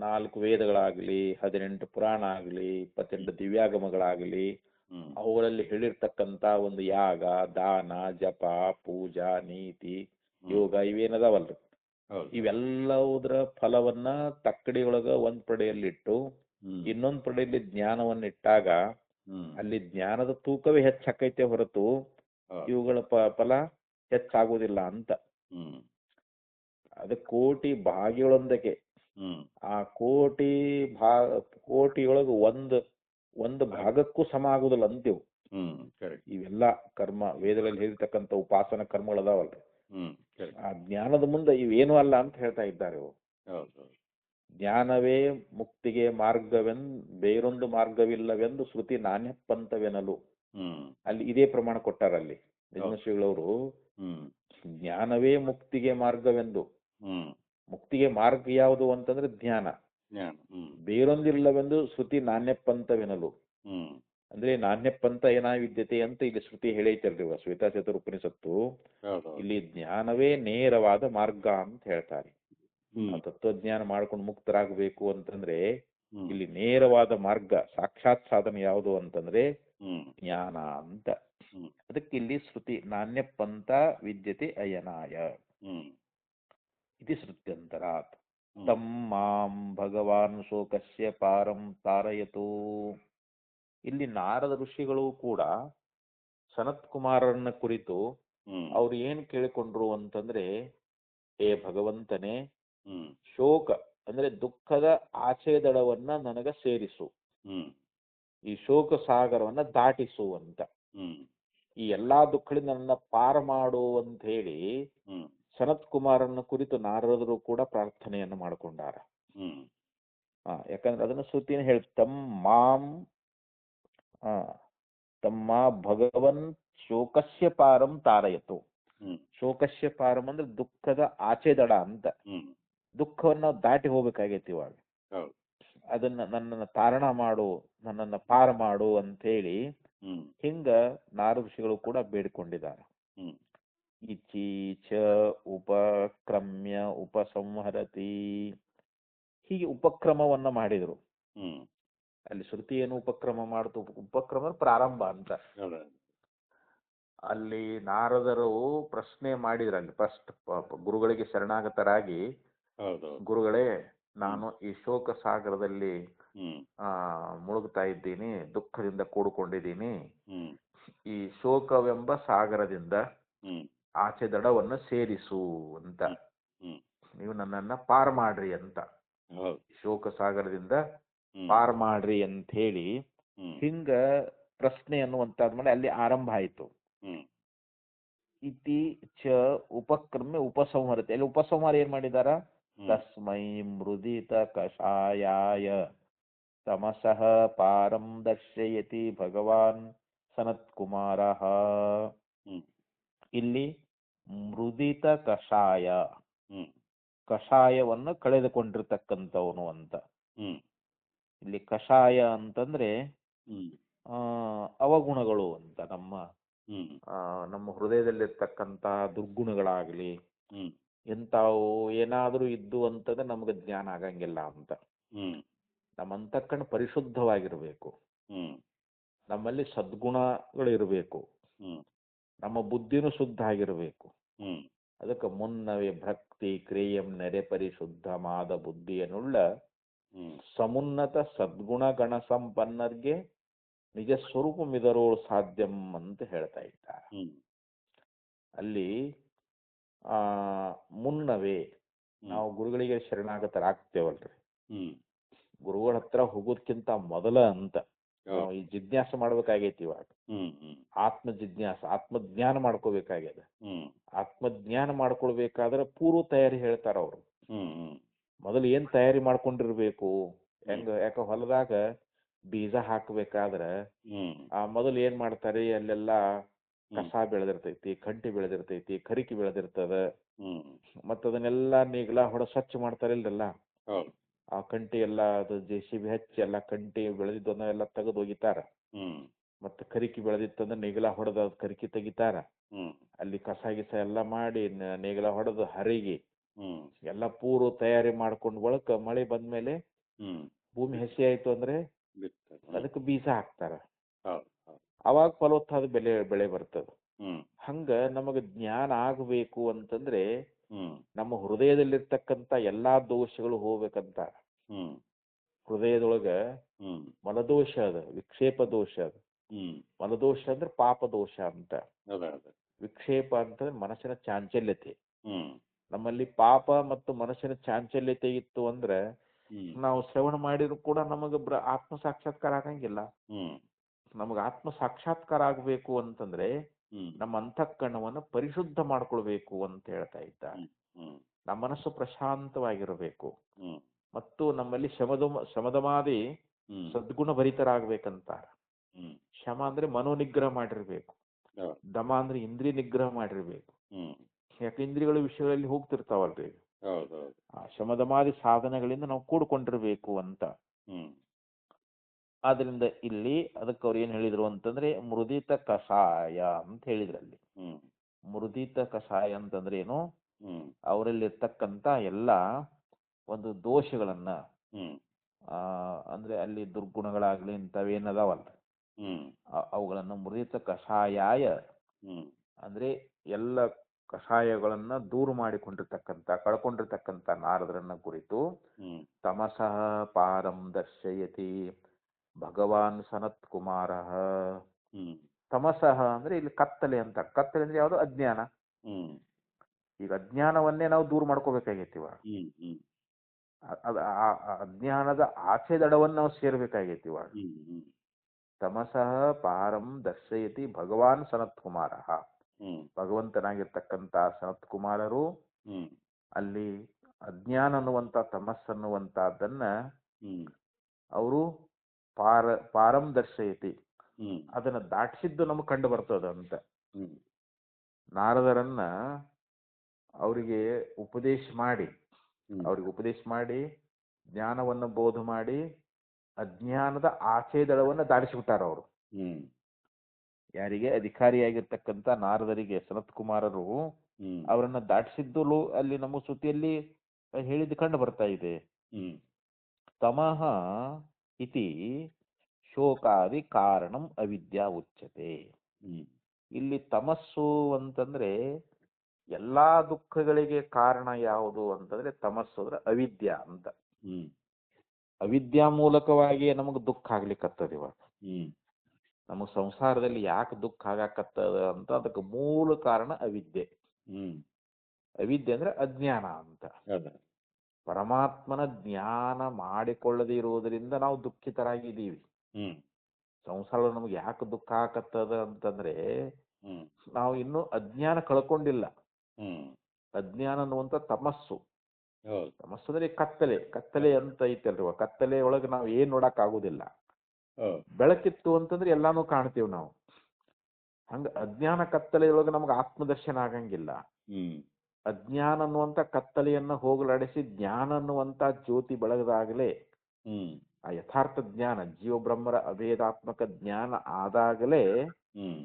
4 ವೇದಗಳಾಗ್ಲಿ, 18 ಪುರಾಣ ಆಗ್ಲಿ, 28 ದಿವ್ಯಾಗಮಗಳಾಗ್ಲಿ, ಅವುಗಳಲ್ಲಿ ಹೇಳಿರ್ತಕ್ಕಂತ ಒಂದು ಯಾಗ, ದಾನ, ಜಪ, ಪೂಜಾ, ನೀತಿ, ಯೋಗ ಇವೇನದಾವಲ್ರಿ, ಇವೆಲ್ಲವುದ್ರ ಫಲವನ್ನ ತಕ್ಕಡಿಯೊಳಗ ಒಂದ್ ಪಡೆಯಲ್ಲಿಟ್ಟು ಇನ್ನೊಂದ್ ಪಡೆಯಲ್ಲಿ ಜ್ಞಾನವನ್ನಿಟ್ಟಾಗ ಅಲ್ಲಿ ಜ್ಞಾನದ ತೂಕವೇ ಹೆಚ್ಚಾಕೈತೆ ಹೊರತು ಇವುಗಳ ಫಲ ಹೆಚ್ಚಾಗುವುದಿಲ್ಲ ಅಂತ. ಅದ ಕೋಟಿ ಭಾಗಿಗಳೊಂದಕ್ಕೆ ಆ ಕೋಟಿಯೊಳಗ ಒಂದು ಭಾಗಕ್ಕೂ ಸಮ ಆಗುದಿಲ್ಲ ಅಂತೀವು. ಇವೆಲ್ಲ ಕರ್ಮ ವೇದಗಳಲ್ಲಿ ಹೇಳಿರ್ತಕ್ಕಂಥ ಉಪಾಸನ ಕರ್ಮಗಳದಾವಲ್ರಿ, ಆ ಜ್ಞಾನದ ಮುಂದೆ ಇವೇನು ಅಲ್ಲ ಅಂತ ಹೇಳ್ತಾ ಇದ್ದಾರೆ. ಜ್ಞಾನವೇ ಮುಕ್ತಿಗೆ ಬೇರೊಂದು ಮಾರ್ಗವಿಲ್ಲವೆಂದು ಶ್ರುತಿ ನಾಣ್ಯಪ್ಪಂತವೆನಲು. ಅಲ್ಲಿ ಇದೇ ಪ್ರಮಾಣ ಕೊಟ್ಟಾರಲ್ಲಿ ನಿಜಮಶ್ರೀಗಳವರು. ಜ್ಞಾನವೇ ಮುಕ್ತಿಗೆ ಮಾರ್ಗವೆಂದು, ಮುಕ್ತಿಗೆ ಮಾರ್ಗ ಯಾವುದು ಅಂತಂದ್ರೆ ಜ್ಞಾನ, ಬೇರೊಂದಿಲ್ಲವೆಂದು ಶ್ರುತಿ ನಾಣ್ಯಪ್ಪಂತವೆನಲು. ಅಂದ್ರೆ ನಾಣ್ಯಪ್ಪಂತ ಏನಾವಿದ್ಯತೆ ಅಂತ ಇಲ್ಲಿ ಶ್ರುತಿ ಹೇಳೈತಲ್ರಿ ಶ್ವೇತಾಚತುರ್ ಉಪನಿಷತ್ತು. ಇಲ್ಲಿ ಜ್ಞಾನವೇ ನೇರವಾದ ಮಾರ್ಗ ಅಂತ ಹೇಳ್ತಾರೆ. ತತ್ವಜ್ಞಾನ ಮಾಡ್ಕೊಂಡು ಮುಕ್ತರಾಗಬೇಕು ಅಂತಂದ್ರೆ ಇಲ್ಲಿ ನೇರವಾದ ಮಾರ್ಗ, ಸಾಕ್ಷಾತ್ ಸಾಧನೆ ಯಾವುದು ಅಂತಂದ್ರೆ ಜ್ಞಾನ ಅಂತ. ಅದಕ್ಕೆ ಇಲ್ಲಿ ಶ್ರುತಿ ನಾಣ್ಯಪ್ಪಂತ ವಿದ್ಯತೆ ಅಯನಾಯ ಇತಿ ಶ್ರುತ್ಯಂತರಾತ್ ತಮ್ ಮಾಂ ಭಗವಾನ್ ಶೋಕಸ್ಯ ಪಾರಂ ತಾರಯತು. ಇಲ್ಲಿ ನಾರದ ಋಷಿಗಳು ಕೂಡ ಸನತ್ ಕುಮಾರರನ್ನ ಕುರಿತು ಅವ್ರು ಏನ್ ಕೇಳಿಕೊಂಡ್ರು ಅಂತಂದ್ರೆ, ಹೇ ಭಗವಂತನೇ, ಶೋಕ ಅಂದ್ರೆ ದುಃಖದ ಆಚೆ ದಡವನ್ನ ನನಗ ಸೇರಿಸು, ಈ ಶೋಕ ಸಾಗರವನ್ನ ದಾಟಿಸು ಅಂತ. ಈ ಎಲ್ಲಾ ದುಃಖದಿಂದ ನನ್ನ ಪಾರ ಮಾಡು ಅಂತ ಹೇಳಿ ಸನತ್ ಕುಮಾರನ ಕುರಿತು ನಾರದರು ಕೂಡ ಪ್ರಾರ್ಥನೆಯನ್ನು ಮಾಡಿಕೊಂಡಾರ. ಯಾಕಂದ್ರೆ ಅದನ್ನ ಶ್ರುತಿನ ತಮ್ಮ ಭಗವನ್ ಶೋಕಸ್ಯ ಪಾರಂ ತಾರಯತು. ಶೋಕಸ್ಯ ಪಾರಂ ಅಂದ್ರೆ ದುಃಖದ ಆಚೆ ದಡ ಅಂತ. ದುಃಖವನ್ನ ನಾವು ದಾಟಿ ಹೋಗ್ಬೇಕಾಗೈತಿ ಇವಾಗ. ಅದನ್ನ ನನ್ನನ್ನು ತಾರಣ ಮಾಡು, ನನ್ನನ್ನ ಪಾರ ಮಾಡು ಅಂತ ಹೇಳಿ ಹಿಂಗ ನಾರದ ಋಷಿಗಳು ಕೂಡ ಬೇಡಿಕೊಂಡಿದ್ದಾರೆ. ಇಚೀಚ ಉಪಕ್ರಮ್ಯ ಉಪಸಂಹರತಿ, ಹೀಗೆ ಉಪಕ್ರಮವನ್ನ ಮಾಡಿದ್ರು. ಅಲ್ಲಿ ಶ್ರುತಿ ಏನು ಉಪಕ್ರಮ ಮಾಡ್ತು? ಉಪಕ್ರಮ ಪ್ರಾರಂಭ ಅಂತ. ಅಲ್ಲಿ ನಾರದರು ಪ್ರಶ್ನೆ ಮಾಡಿದ್ರು. ಅಲ್ಲಿ ಫಸ್ಟ್ ಗುರುಗಳಿಗೆ ಶರಣಾಗತರಾಗಿ, ಗುರುಗಳೇ, ನಾನು ಈ ಶೋಕ ಸಾಗರದಲ್ಲಿ ಮುಳುಗ್ತಾ ಇದ್ದೀನಿ, ದುಃಖದಿಂದ ಕೂಡಿಕೊಂಡಿದ್ದೀನಿ, ಈ ಶೋಕವೆಂಬ ಸಾಗರದಿಂದ ಆಚೆ ದಡವನ್ನು ಸೇರಿಸು ಅಂತ, ನೀವು ನನ್ನನ್ನ ಪಾರ್ ಮಾಡ್ರಿ ಅಂತ, ಶೋಕ ಸಾಗರದಿಂದ ಪಾರ್ ಮಾಡ್ರಿ ಅಂತ ಹೇಳಿ ಹಿಂಗ ಪ್ರಶ್ನೆ ಅನ್ನುವಂತಾದ್ಮೇಲೆ ಅಲ್ಲಿ ಆರಂಭ ಆಯ್ತು. ಇತಿ ಚ ಉಪಕ್ರಮ್ಯ ಉಪಸಂಹರತೆ. ಅಲ್ಲಿ ಉಪಸಂಹಾರ ಏನ್ ಮಾಡಿದಾರ? ತಸ್ಮೈ ಮೃದಿತ ಕಷಾಯಾಯ ತಮಸಃ ಪಾರಂ ದರ್ಶಯತಿ ಭಗವಾನ್ ಸನತ್ ಕುಮಾರ. ಇಲ್ಲಿ ಮೃದಿತ ಕಷಾಯ, ಕಷಾಯವನ್ನು ಕಳೆದುಕೊಂಡಿರ್ತಕ್ಕಂಥವನು ಅಂತ. ಇಲ್ಲಿ ಕಷಾಯ ಅಂತಂದ್ರೆ ಅವಗುಣಗಳು ಅಂತ. ನಮ್ಮ ಹೃದಯದಲ್ಲಿರ್ತಕ್ಕಂಥ ದುರ್ಗುಣಗಳಾಗ್ಲಿ ಎಂತಾವು ಏನಾದ್ರೂ ಇದ್ದು ಅಂತಂದ್ರೆ ನಮ್ಗೆ ಜ್ಞಾನ ಆಗಂಗಿಲ್ಲ ಅಂತ. ನಮ್ಮ ಅಂತಃಕರಣ ಪರಿಶುದ್ಧವಾಗಿರ್ಬೇಕು, ನಮ್ಮಲ್ಲಿ ಸದ್ಗುಣಗಳಿರ್ಬೇಕು, ನಮ್ಮ ಬುದ್ಧಿನೂ ಶುದ್ಧ ಆಗಿರ್ಬೇಕು. ಅದಕ್ಕೆ ಮುನ್ನವೇ ಭಕ್ತಿ ಕ್ರಿಯಂ ನೆರೆ ಪರಿಶುದ್ಧವಾದ ಬುದ್ಧಿಯನ್ನುಳ್ಳ ಸಮುನ್ನತ ಸದ್ಗುಣ ಗಣ ಸಂಪನ್ನರ್ಗೆ ನಿಜ ಸ್ವರೂಪ ಮಿದರೋಳು ಸಾಧ್ಯಂ ಅಂತ ಹೇಳ್ತಾ ಇದ್ದಾರೆ. ಅಲ್ಲಿ ಮುನ್ನವೇ ನಾವು ಗುರುಗಳಿಗೆ ಶರಣಾಗತರಾಗ್ತೇವಲ್ರಿ, ಗುರುಗಳ ಹತ್ರ ಹೋಗೋದ್ಕಿಂತ ಮೊದಲ ಅಂತ ನಾವು ಈ ಜಿಜ್ಞಾಸ ಮಾಡ್ಬೇಕಾಗೈತಿ. ಇವಾಗ ಆತ್ಮ ಜಿಜ್ಞಾಸ, ಆತ್ಮಜ್ಞಾನ ಮಾಡ್ಕೋಬೇಕಾಗ್ಯದ. ಆತ್ಮಜ್ಞಾನ ಮಾಡ್ಕೊಳ್ಬೇಕಾದ್ರೆ ಪೂರ್ವ ತಯಾರಿ ಹೇಳ್ತಾರ ಅವರು. ಮೊದಲು ಏನ್ ತಯಾರಿ ಮಾಡ್ಕೊಂಡಿರ್ಬೇಕು? ಯಾಕ ಹೊಲದಾಗ ಬೀಜ ಹಾಕ್ಬೇಕಾದ್ರ ಮೊದಲು ಏನ್ ಮಾಡ್ತಾರೆ, ಅಲ್ಲೆಲ್ಲಾ ಕಸ ಬೆಳೆದಿರ್ತೈತಿ, ಕಂಟಿ ಬೆಳೆದಿರ್ತೈತಿ, ಕರಿಕಿ ಬೆಳೆದಿರ್ತದ, ಮತ್ತ ಅದನ್ನೆಲ್ಲಾ ನೀಗ್ಲಾ ಸ್ವಚ್ಛ ಮಾಡ್ತಾರಿಲ್ರಲ್ಲ. ಆ ಕಂಟಿ ಎಲ್ಲ ಅದು JCB ಹಚ್ಚಿ ಎಲ್ಲ ಕಂಟಿ ಬೆಳೆದಿದ್ದನ್ನ ಎಲ್ಲ ತೆಗೆದು ಒಗಿತಾರ. ಮತ್ತೆ ಕರಿಕಿ ಬೆಳೆದಿತ್ತಂದ್ರೆ ನೇಗಿಲ ಹೊಡೆದು ಅದು ಕರಿಕಿ ತೆಗಿತಾರ. ಅಲ್ಲಿ ಕಸ ಗಿಸ ಎಲ್ಲ ಮಾಡಿ ನೇಗಿಲ ಹೊಡೆದು ಹರಿಗಿ ಎಲ್ಲ ಪೂರ್ವ ತಯಾರಿ ಮಾಡ್ಕೊಂಡು ಬಳಕ ಮಳೆ ಬಂದ್ಮೇಲೆ ಭೂಮಿ ಹಸಿ ಆಯ್ತು ಅಂದ್ರೆ ಅದಕ್ಕೆ ಬೀಜ ಹಾಕ್ತಾರ. ಅವಾಗ ಫಲವತ್ತಾದ ಬೆಳೆ ಬರ್ತದ. ಹಂಗ ನಮಗೆ ಜ್ಞಾನ ಆಗಬೇಕು ಅಂತಂದ್ರೆ ನಮ್ಮ ಹೃದಯದಲ್ಲಿರ್ತಕ್ಕಂಥ ಎಲ್ಲಾ ದೋಷಗಳು ಹೋಗ್ಬೇಕಂತ. ಹೃದಯದೊಳಗ ಮನದೋಷ ಅದ, ವಿಕ್ಷೇಪ ದೋಷ ಅದ. ಮನದೋಷ ಅಂದ್ರೆ ಪಾಪ ದೋಷ ಅಂತ, ವಿಕ್ಷೇಪ ಅಂತಂದ್ರೆ ಮನಸ್ಸಿನ ಚಾಂಚಲ್ಯತೆ. ನಮ್ಮಲ್ಲಿ ಪಾಪ ಮತ್ತು ಮನಸ್ಸಿನ ಚಾಂಚಲ್ಯತೆ ಇತ್ತು ಅಂದ್ರೆ ನಾವು ಶ್ರವಣ ಮಾಡಿದ್ರು ಕೂಡ ನಮಗ ಆತ್ಮ ಸಾಕ್ಷಾತ್ಕಾರ ಆಗಂಗಿಲ್ಲ. ನಮಗ ಆತ್ಮ ಸಾಕ್ಷಾತ್ಕಾರ ಆಗ್ಬೇಕು ಅಂತಂದ್ರೆ ನಮ್ಮ ಅಂತಃಕರಣವನ್ನು ಪರಿಶುದ್ಧ ಮಾಡ್ಕೊಳ್ಬೇಕು ಅಂತ ಹೇಳ್ತಾ ಇದ್ದಾರೆ. ನಮ್ಮ ಮನಸ್ಸು ಪ್ರಶಾಂತವಾಗಿರಬೇಕು ಮತ್ತು ನಮ್ಮಲ್ಲಿ ಶಮದಮಾದಿ ಸದ್ಗುಣ ಭರಿತರಾಗಬೇಕಂತಾರ. ಶಮ ಅಂದ್ರೆ ಮನೋನಿಗ್ರಹ ಮಾಡಿರ್ಬೇಕು, ದಮ ಅಂದ್ರೆ ಇಂದ್ರಿಯ ನಿಗ್ರಹ ಮಾಡಿರ್ಬೇಕು. ಯಾಕೆ ಇಂದ್ರಿಯಗಳ ವಿಷಯಗಳಲ್ಲಿ ಹೋಗ್ತಿರ್ತಾವಲ್ರಿ, ಆ ಶಮದಮಾದಿ ಸಾಧನೆಗಳಿಂದ ನಾವು ಕೂಡ್ಕೊಂಡಿರ್ಬೇಕು ಅಂತ. ಆದ್ರಿಂದ ಇಲ್ಲಿ ಅದಕ್ಕೆ ಅವ್ರು ಏನ್ ಹೇಳಿದ್ರು ಅಂತಂದ್ರೆ ಮೃದಿತ ಕಷಾಯ ಅಂತ ಹೇಳಿದ್ರಲ್ಲಿ. ಮೃದಿತ ಕಷಾಯ ಅಂತಂದ್ರೆ ಏನು, ಅವರಲ್ಲಿರ್ತಕ್ಕಂಥ ಎಲ್ಲ ಒಂದು ದೋಷಗಳನ್ನ ಅಂದ್ರೆ ಅಲ್ಲಿ ದುರ್ಗುಣಗಳಾಗ್ಲಿ ಇಂಥವೇನದಾವಲ್ಲ ಅವುಗಳನ್ನ ಮೃದಿತ ಕಷಾಯಾಯ ಅಂದ್ರೆ ಎಲ್ಲ ಕಷಾಯಗಳನ್ನ ದೂರ ಮಾಡಿಕೊಂಡಿರ್ತಕ್ಕಂಥ ಕಳ್ಕೊಂಡಿರ್ತಕ್ಕಂಥ ನಾರದರನ್ನ ಕುರಿತು ತಮಸಃ ಪಾರಂ ದರ್ಶಯತಿ ಭಗವಾನ್ ಸನತ್ ಕುಮಾರ. ತಮಸಃ ಅಂದ್ರೆ ಇಲ್ಲಿ ಕತ್ತಲೆ ಅಂತ. ಕತ್ತಲೆ ಅಂದ್ರೆ ಯಾವುದು? ಅಜ್ಞಾನ. ಈಗ ಅಜ್ಞಾನವನ್ನೇ ನಾವು ದೂರ ಮಾಡ್ಕೋಬೇಕಾಗೈತಿವ. ಅಜ್ಞಾನದ ಆಚೆ ದಡವನ್ನು ನಾವು ಸೇರ್ಬೇಕಾಗೈತಿವ. ತಮಸಃ ಪಾರಂ ದರ್ಶಯತಿ ಭಗವಾನ್ ಸನತ್ ಕುಮಾರ. ಭಗವಂತನಾಗಿರ್ತಕ್ಕಂಥ ಸನತ್ ಕುಮಾರರು ಅಲ್ಲಿ ಅಜ್ಞಾನ ಅನ್ನುವಂತ ತಮಸ್ಸನ್ನುವಂತದ್ದನ್ನ ಅವರು ಪಾರಂ ದರ್ಶಯತಿ, ಅದನ್ನ ದಾಟಿಸಿದ್ದು ನಮಗೆ ಕಂಡು ಬರ್ತದ ಅಂತ. ನಾರದರನ್ನ ಅವರಿಗೆ ಉಪದೇಶ ಮಾಡಿ ಜ್ಞಾನವನ್ನು ಬೋಧ ಮಾಡಿ ಅಜ್ಞಾನದ ಆಚೆ ದಳವನ್ನು ದಾಟಿಸಿಬಿಟ್ಟಾರ ಅವರು. ಯಾರಿಗೆ? ಅಧಿಕಾರಿಯಾಗಿರ್ತಕ್ಕಂಥ ನಾರದರಿಗೆ ಸನತ್ ಕುಮಾರರು ಅವರನ್ನ ದಾಟಿಸಿದ್ದು ಅಲ್ಲಿ ನಮ್ಮ ಶ್ರುತಿಯಲ್ಲಿ ಹೇಳಿದ್ದು ಕಂಡು ಬರ್ತಾ ಇದೆ. ತಮಃ ಇತಿ ಶೋಕಾದಿ ಕಾರಣಂ ಅವಿದ್ಯಾ ಉಚ್ಯತೆ. ಇಲ್ಲಿ ತಮಸ್ಸು ಅಂತಂದ್ರೆ ಎಲ್ಲಾ ದುಃಖಗಳಿಗೆ ಕಾರಣ ಯಾವುದು ಅಂತಂದ್ರೆ ತಮಸ್ಸು ಅಂದ್ರೆ ಅವಿದ್ಯಾ ಅಂತ. ಅವಿದ್ಯಾ ಮೂಲಕವಾಗಿ ನಮಗ್ ದುಃಖ ಆಗ್ಲಿಕ್ಕತ್ತದ. ಇವಾಗ ನಮಗ್ ಸಂಸಾರದಲ್ಲಿ ಯಾಕೆ ದುಃಖ ಆಗಾಕತ್ತದ ಅಂತ ಅದಕ್ಕೆ ಮೂಲ ಕಾರಣ ಅವಿದ್ಯೆ. ಅವಿದ್ಯೆ ಅಂದ್ರೆ ಅಜ್ಞಾನ ಅಂತ. ಪರಮಾತ್ಮನ ಜ್ಞಾನ ಮಾಡಿಕೊಳ್ಳದೆ ಇರುವುದರಿಂದ ನಾವು ದುಃಖಿತರಾಗಿದ್ದೀವಿ. ಸಂಸಾರ ನಮ್ಗೆ ಯಾಕೆ ದುಃಖ ಆಗತ್ತದ ಅಂತಂದ್ರೆ ನಾವು ಇನ್ನೂ ಅಜ್ಞಾನ ಕಳ್ಕೊಂಡಿಲ್ಲ. ಅಜ್ಞಾನ ಅನ್ನುವಂತ ತಮಸ್ಸು ಅಂದ್ರೆ ಕತ್ತಲೆ ಅಂತ ಐತಲ್ರಿ. ಕತ್ತಲೆ ಒಳಗೆ ನಾವು ಏನ್ ನೋಡಕ್ ಆಗುದಿಲ್ಲ. ಬೆಳಕಿತ್ತು ಅಂತಂದ್ರೆ ಎಲ್ಲಾನು ಕಾಣ್ತೀವಿ ನಾವು. ಹಂಗ ಅಜ್ಞಾನ ಕತ್ತಲೆಯೊಳಗೆ ನಮ್ಗೆ ಆತ್ಮದರ್ಶನ ಆಗಂಗಿಲ್ಲ. ಅಜ್ಞಾನ ಅನ್ನುವಂತ ಕತ್ತಲೆಯನ್ನ ಹೋಗಲಾಡಿಸಿ ಜ್ಞಾನ ಅನ್ನುವಂತ ಜ್ಯೋತಿ ಬೆಳಗದಾಗಲೇ ಆ ಯಥಾರ್ಥ ಜ್ಞಾನ ಜೀವ ಬ್ರಹ್ಮರ ಅಭೇದಾತ್ಮಕ ಜ್ಞಾನ ಆದಾಗಲೇ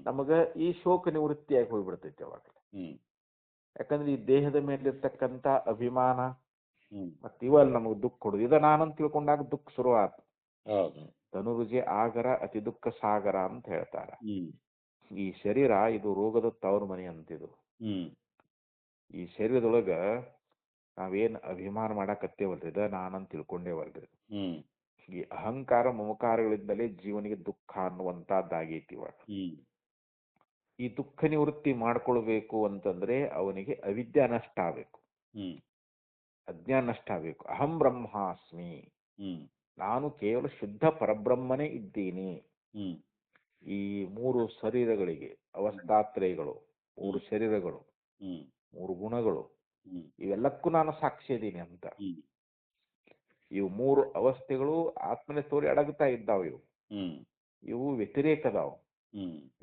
ನಮಗ ಈ ಶೋಕ ನಿವೃತ್ತಿಯಾಗಿ ಹೋಗ್ಬಿಡ್ತೈತಿ ಅವಾಗ. ಯಾಕಂದ್ರೆ ಈ ದೇಹದ ಮೇಲಿರ್ತಕ್ಕಂಥ ಅಭಿಮಾನ ಮತ್ತ ಇವಲ್ಲಿ ನಮಗ್ ದುಃಖ ಕೊಡುದು. ಇದ ನಾನಂತ ತಿಳ್ಕೊಂಡಾಗ ದುಃಖ ಶುರುವಾತ. ತನುರುಜೆ ಆಗರ ಅತಿ ದುಃಖ ಸಾಗರ ಅಂತ ಹೇಳ್ತಾರ. ಈ ಶರೀರ ಇದು ರೋಗದ ತವರ ಮನೆ ಅಂತಿದು. ಈ ಶರೀರದೊಳಗ ನಾವೇನ್ ಅಭಿಮಾನ ಮಾಡಾಕತ್ತೇವಲ್ರಿ, ಇದ ನಾನಂತ ತಿಳ್ಕೊಂಡೇವಲ್ರಿ. ಈ ಅಹಂಕಾರ ಮಮಕಾರಗಳಿಂದಲೇ ಜೀವನಿಗೆ ದುಃಖ ಅನ್ನುವಂತದ್ದಾಗೈತಿ. ಈ ದುಃಖ ನಿವೃತ್ತಿ ಮಾಡ್ಕೊಳ್ಬೇಕು ಅಂತಂದ್ರೆ ಅವನಿಗೆ ಅವಿದ್ಯೆ ನಷ್ಟ ಆಗ್ಬೇಕು, ಅಜ್ಞಾನ ನಷ್ಟ ಆಗ್ಬೇಕು. ಅಹಂ ಬ್ರಹ್ಮಾಸ್ಮಿ, ನಾನು ಕೇವಲ ಶುದ್ಧ ಪರಬ್ರಹ್ಮನೇ ಇದ್ದೀನಿ. ಈ ಮೂರು ಶರೀರಗಳಿಗೆ ಅವಸ್ಥಾತ್ರಯಗಳು, ಮೂರು ಶರೀರಗಳು, ಮೂರು ಗುಣಗಳು, ಇವೆಲ್ಲಕ್ಕೂ ನಾನು ಸಾಕ್ಷಿ ಇದ್ದೀನಿ ಅಂತ. ಇವು ಮೂರು ಅವಸ್ಥೆಗಳು ಆತ್ಮನೆ ತೋರಿ ಅಡಗುತ್ತಾ ಇದ್ದಾವ. ಇವು ವ್ಯತಿರೇಕದಾವ.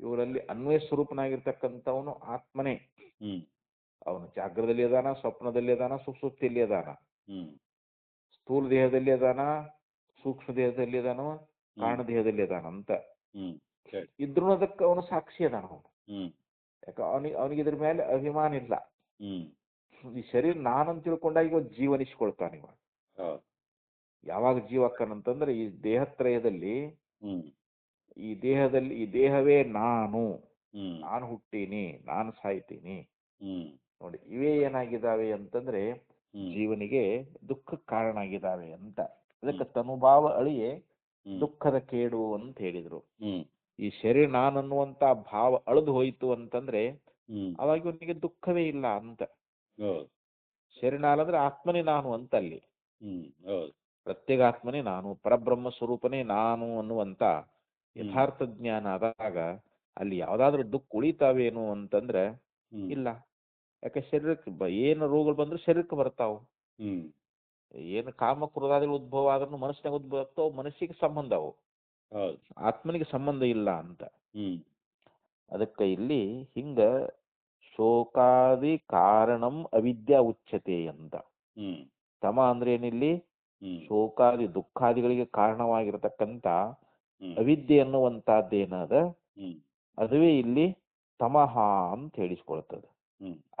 ಇವರಲ್ಲಿ ಅನ್ವಯ ಸ್ವರೂಪನಾಗಿರ್ತಕ್ಕಂಥವನು ಆತ್ಮನೇ. ಅವನು ಜಾಗ್ರದಲ್ಲಿ ಅದಾನ, ಸ್ವಪ್ನದಲ್ಲಿ ಅದಾನ, ಸುಸುಪ್ತಿಯಲ್ಲಿ ಅದಾನ. ಸ್ಥೂಲ ದೇಹದಲ್ಲಿ ಅದಾನ, ಸೂಕ್ಷ್ಮ ದೇಹದಲ್ಲಿ ಅದಾನೋ, ಕಾರಣ ದೇಹದಲ್ಲಿ ಅದಾನ ಅಂತ ಇದ್ರೂ ಅದಕ್ಕೆ ಅವನು ಸಾಕ್ಷಿ ಅದಾನ. ಅವನು ಯಾಕ ಅವನಿಗೆ ಇದ್ರ ಮೇಲೆ ಅಭಿಮಾನ ಇಲ್ಲ. ಈ ಶರೀರ ನಾನಂತ ತಿಳ್ಕೊಂಡಾಗ ಇವ ಜೀವನಿಸ್ಕೊಳ್ತಾನೆ. ಇವ ಯಾವಾಗ ಜೀವಕ್ಕನಂತಂದ್ರೆ ಈ ದೇಹತ್ರಯದಲ್ಲಿ ಈ ದೇಹವೇ ನಾನು ಹುಟ್ಟೀನಿ, ನಾನು ಸಾಯ್ತೀನಿ. ನೋಡಿ ಇವೇ ಏನಾಗಿದ್ದಾವೆ ಅಂತಂದ್ರೆ ಜೀವನಿಗೆ ದುಃಖಕ್ಕೆ ಕಾರಣ ಆಗಿದ್ದಾವೆ ಅಂತ. ಅದಕ್ಕೆ ತನುಭಾವ ಅಳಿಯೇ ದುಃಖದ ಕೇಡು ಅಂತ ಹೇಳಿದ್ರು. ಈ ಶರೀರ ನಾನು ಅನ್ನುವಂತ ಭಾವ ಅಳಿದು ಹೋಯ್ತು ಅಂತಂದ್ರೆ ಅವಾಗ ಇವನಿಗೆ ದುಃಖವೇ ಇಲ್ಲ ಅಂತ. ಶರೀರ ನಾನಂದ್ರೆ ಆತ್ಮನೇ ನಾನು ಅಂತ ಅಲ್ಲಿ ಪ್ರತ್ಯೇಗಾತ್ಮನೇ ನಾನು, ಪರಬ್ರಹ್ಮ ಸ್ವರೂಪನೇ ನಾನು ಅನ್ನುವಂತ ಯಥಾರ್ಥ ಜ್ಞಾನ ಆದಾಗ ಅಲ್ಲಿ ಯಾವ್ದಾದ್ರು ದುಃಖ ಉಳಿತಾವೇನು ಅಂತಂದ್ರೆ ಇಲ್ಲ. ಯಾಕೆ ಶರೀರಕ್ಕೆ ಏನು ರೋಗಗಳು ಬಂದ್ರು ಶರೀರಕ್ಕೆ ಬರ್ತಾವ. ಏನು ಕಾಮ ಕ್ರೋಧಾದಿಗಳು ಉದ್ಭವ ಆದ್ರೂ ಮನಸ್ಸಿನಾಗ ಉದ್ಭವ ಆಗ್ತಾವ, ಮನಸ್ಸಿಗೆ ಸಂಬಂಧ ಅವು, ಆತ್ಮನಿಗೆ ಸಂಬಂಧ ಇಲ್ಲ ಅಂತ. ಅದಕ್ಕೆ ಇಲ್ಲಿ ಹಿಂಗ ಶೋಕಾದಿ ಕಾರಣಂ ಅವಿದ್ಯಾ ಉಚ್ಯತೆ ಅಂತ. ತಮ ಅಂದ್ರೆ ಏನಿಲ್ಲಿ ಶೋಕಾದಿ ದುಃಖಾದಿಗಳಿಗೆ ಕಾರಣವಾಗಿರತಕ್ಕಂತ ಅವಿದ್ಯೆ ಅನ್ನುವಂತದ್ದೇನದ ಅದುವೇ ಇಲ್ಲಿ ತಮಃ ಅಂತ ಹೇಳಿಸ್ಕೊಳ್ತದೆ.